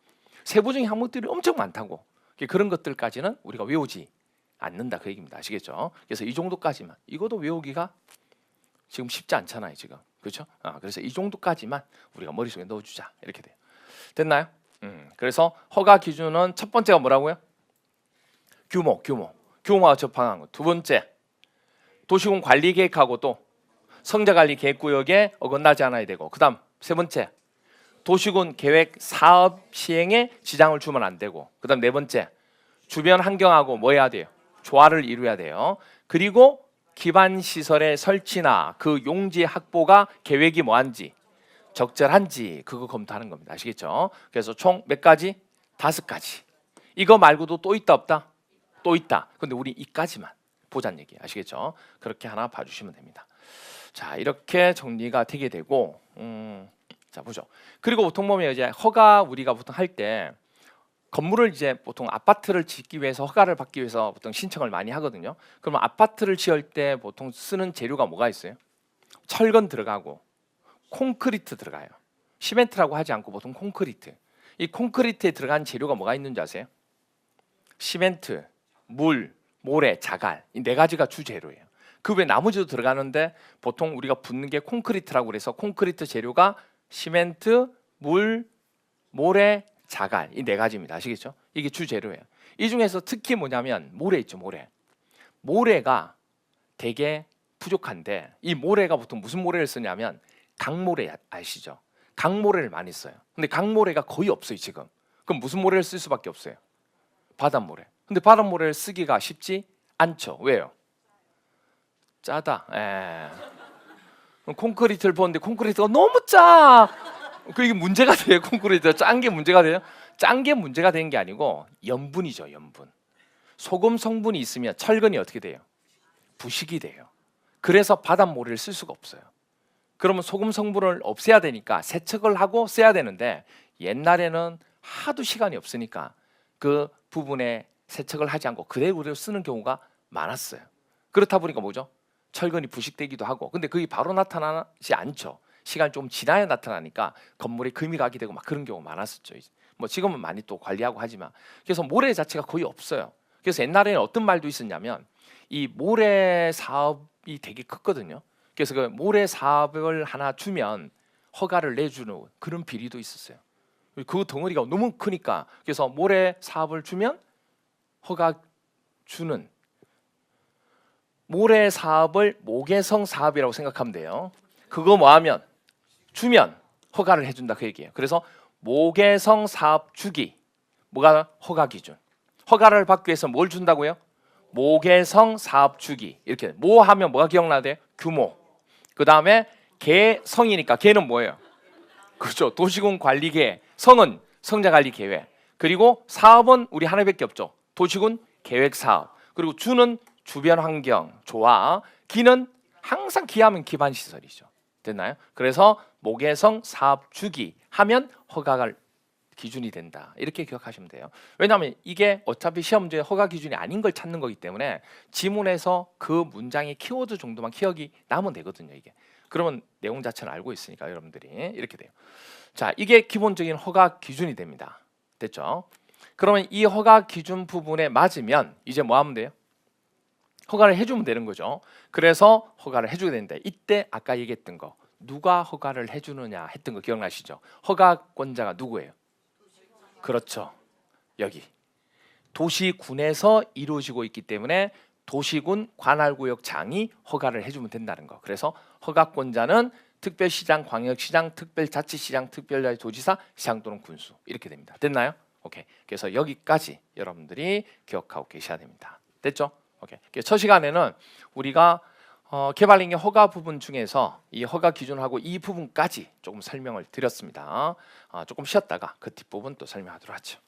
세부적인 항목들이 엄청 많다고. 그런 것들까지는 우리가 외우지 않는다 그 얘기입니다. 아시겠죠? 그래서 이 정도까지만. 이것도 외우기가 지금 쉽지 않잖아요 지금. 그렇죠? 그래서 이 정도까지만 우리가 머릿속에 넣어주자 이렇게 돼요. 됐나요? 그래서 허가 기준은 첫 번째가 뭐라고요? 규모와 접항한 것. 두 번째 도시군 관리 계획하고 또 성자관리 계획구역에 어긋나지 않아야 되고 그 다음 세 번째 도시군 계획 사업 시행에 지장을 주면 안 되고 그 다음 네 번째 주변 환경하고 뭐 해야 돼요? 조화를 이루어야 돼요. 그리고 기반 시설의 설치나 그 용지 확보가 계획이 뭐한지 적절한지 그거 검토하는 겁니다. 아시겠죠? 그래서 총 몇 가지? 5가지. 이거 말고도 또 있다 없다? 또 있다. 근데 우리 이까지만 보자는 얘기 아시겠죠? 그렇게 하나 봐주시면 됩니다. 자 이렇게 정리가 되게 되고 자 보죠. 그리고 보통 보면 이제 허가 우리가 보통 할 때 건물을 이제 보통 아파트를 짓기 위해서 허가를 받기 위해서 보통 신청을 많이 하거든요. 그러면 아파트를 지을 때 보통 쓰는 재료가 뭐가 있어요? 철근 들어가고 콘크리트 들어가요. 시멘트라고 하지 않고 보통 콘크리트. 이 콘크리트에 들어간 재료가 뭐가 있는지 아세요? 시멘트, 물, 모래, 자갈 이 4가지가 주 재료예요. 그 외 나머지도 들어가는데 보통 우리가 붓는 게 콘크리트라고 그래서 콘크리트 재료가 시멘트, 물, 모래, 자갈 이 4가지입니다. 아시겠죠? 이게 주 재료예요. 이 중에서 특히 뭐냐면 모래 있죠, 모래. 모래가 되게 부족한데 이 모래가 보통 무슨 모래를 쓰냐면 강모래 아시죠? 강모래를 많이 써요. 근데 강모래가 거의 없어요 지금. 그럼 무슨 모래를 쓸 수밖에 없어요? 바닷모래. 근데 바닷모래를 쓰기가 쉽지 않죠. 왜요? 짜다. 콘크리트를 보는데 콘크리트가 너무 짜. 이게 문제가 돼요. 콘크리트가 짠 게 문제가 돼요? 짠 게 문제가 되는 게 아니고 염분이죠. 염분. 소금 성분이 있으면 철근이 어떻게 돼요? 부식이 돼요. 그래서 바닷모래를 쓸 수가 없어요. 그러면 소금 성분을 없애야 되니까 세척을 하고 써야 되는데 옛날에는 하도 시간이 없으니까 그 부분에 세척을 하지 않고 그대로 쓰는 경우가 많았어요. 그렇다 보니까 뭐죠? 철근이 부식되기도 하고. 근데 그게 바로 나타나지 않죠. 시간이 좀 지나야 나타나니까 건물에 금이 가게 되고 막 그런 경우가 많았었죠. 뭐 지금은 많이 또 관리하고 하지만 그래서 모래 자체가 거의 없어요. 그래서 옛날에는 어떤 말도 있었냐면 이 모래 사업이 되게 컸거든요. 그래서 그 모래 사업을 하나 주면 허가를 내주는 그런 비리도 있었어요. 그 덩어리가 너무 크니까 그래서 모래 사업을 주면 허가 주는 모래 사업을 모계성 사업이라고 생각하면 돼요. 그거 뭐 하면 주면 허가를 해준다 그 얘기예요. 그래서 모계성 사업 주기 뭐가 허가 기준. 허가를 받기 위해서 뭘 준다고요? 모계성 사업 주기. 이렇게 뭐 하면 뭐가 기억나야 돼요? 규모. 그 다음에 계성이니까 계는 뭐예요? 그렇죠. 도시군 관리계. 성은 성자관리 계획. 그리고 사업은 우리 하나밖에 없죠. 도시군 계획 사업. 그리고 주는 주변 환경 조화. 기는 항상 기하면 기반 시설이죠. 됐나요? 그래서 모계성 사업 주기 하면 허가가 기준이 된다. 이렇게 기억하시면 돼요. 왜냐하면 이게 어차피 시험지에 허가 기준이 아닌 걸 찾는 거기 때문에 지문에서 그 문장의 키워드 정도만 기억이 나면 되거든요. 이게. 그러면 내용 자체는 알고 있으니까 여러분들이 이렇게 돼요. 자, 이게 기본적인 허가 기준이 됩니다. 됐죠? 그러면 이 허가 기준 부분에 맞으면 이제 뭐 하면 돼요? 허가를 해주면 되는 거죠. 그래서 허가를 해주게 되는데 이때 아까 얘기했던 거 누가 허가를 해주느냐 했던 거 기억나시죠? 허가권자가 누구예요? 그렇죠. 여기 도시군에서 이루어지고 있기 때문에 도시군 관할구역장이 허가를 해주면 된다는 거. 그래서 허가권자는 특별시장, 광역시장, 특별자치시장, 특별도지사, 시장 또는 군수 이렇게 됩니다. 됐나요? 오케이. 그래서 여기까지 여러분들이 기억하고 계셔야 됩니다. 됐죠? 오케이. 첫 시간에는 우리가 개발링의 허가 부분 중에서 이 허가 기준하고 이 부분까지 조금 설명을 드렸습니다. 조금 쉬었다가 그 뒷부분 또 설명하도록 하죠.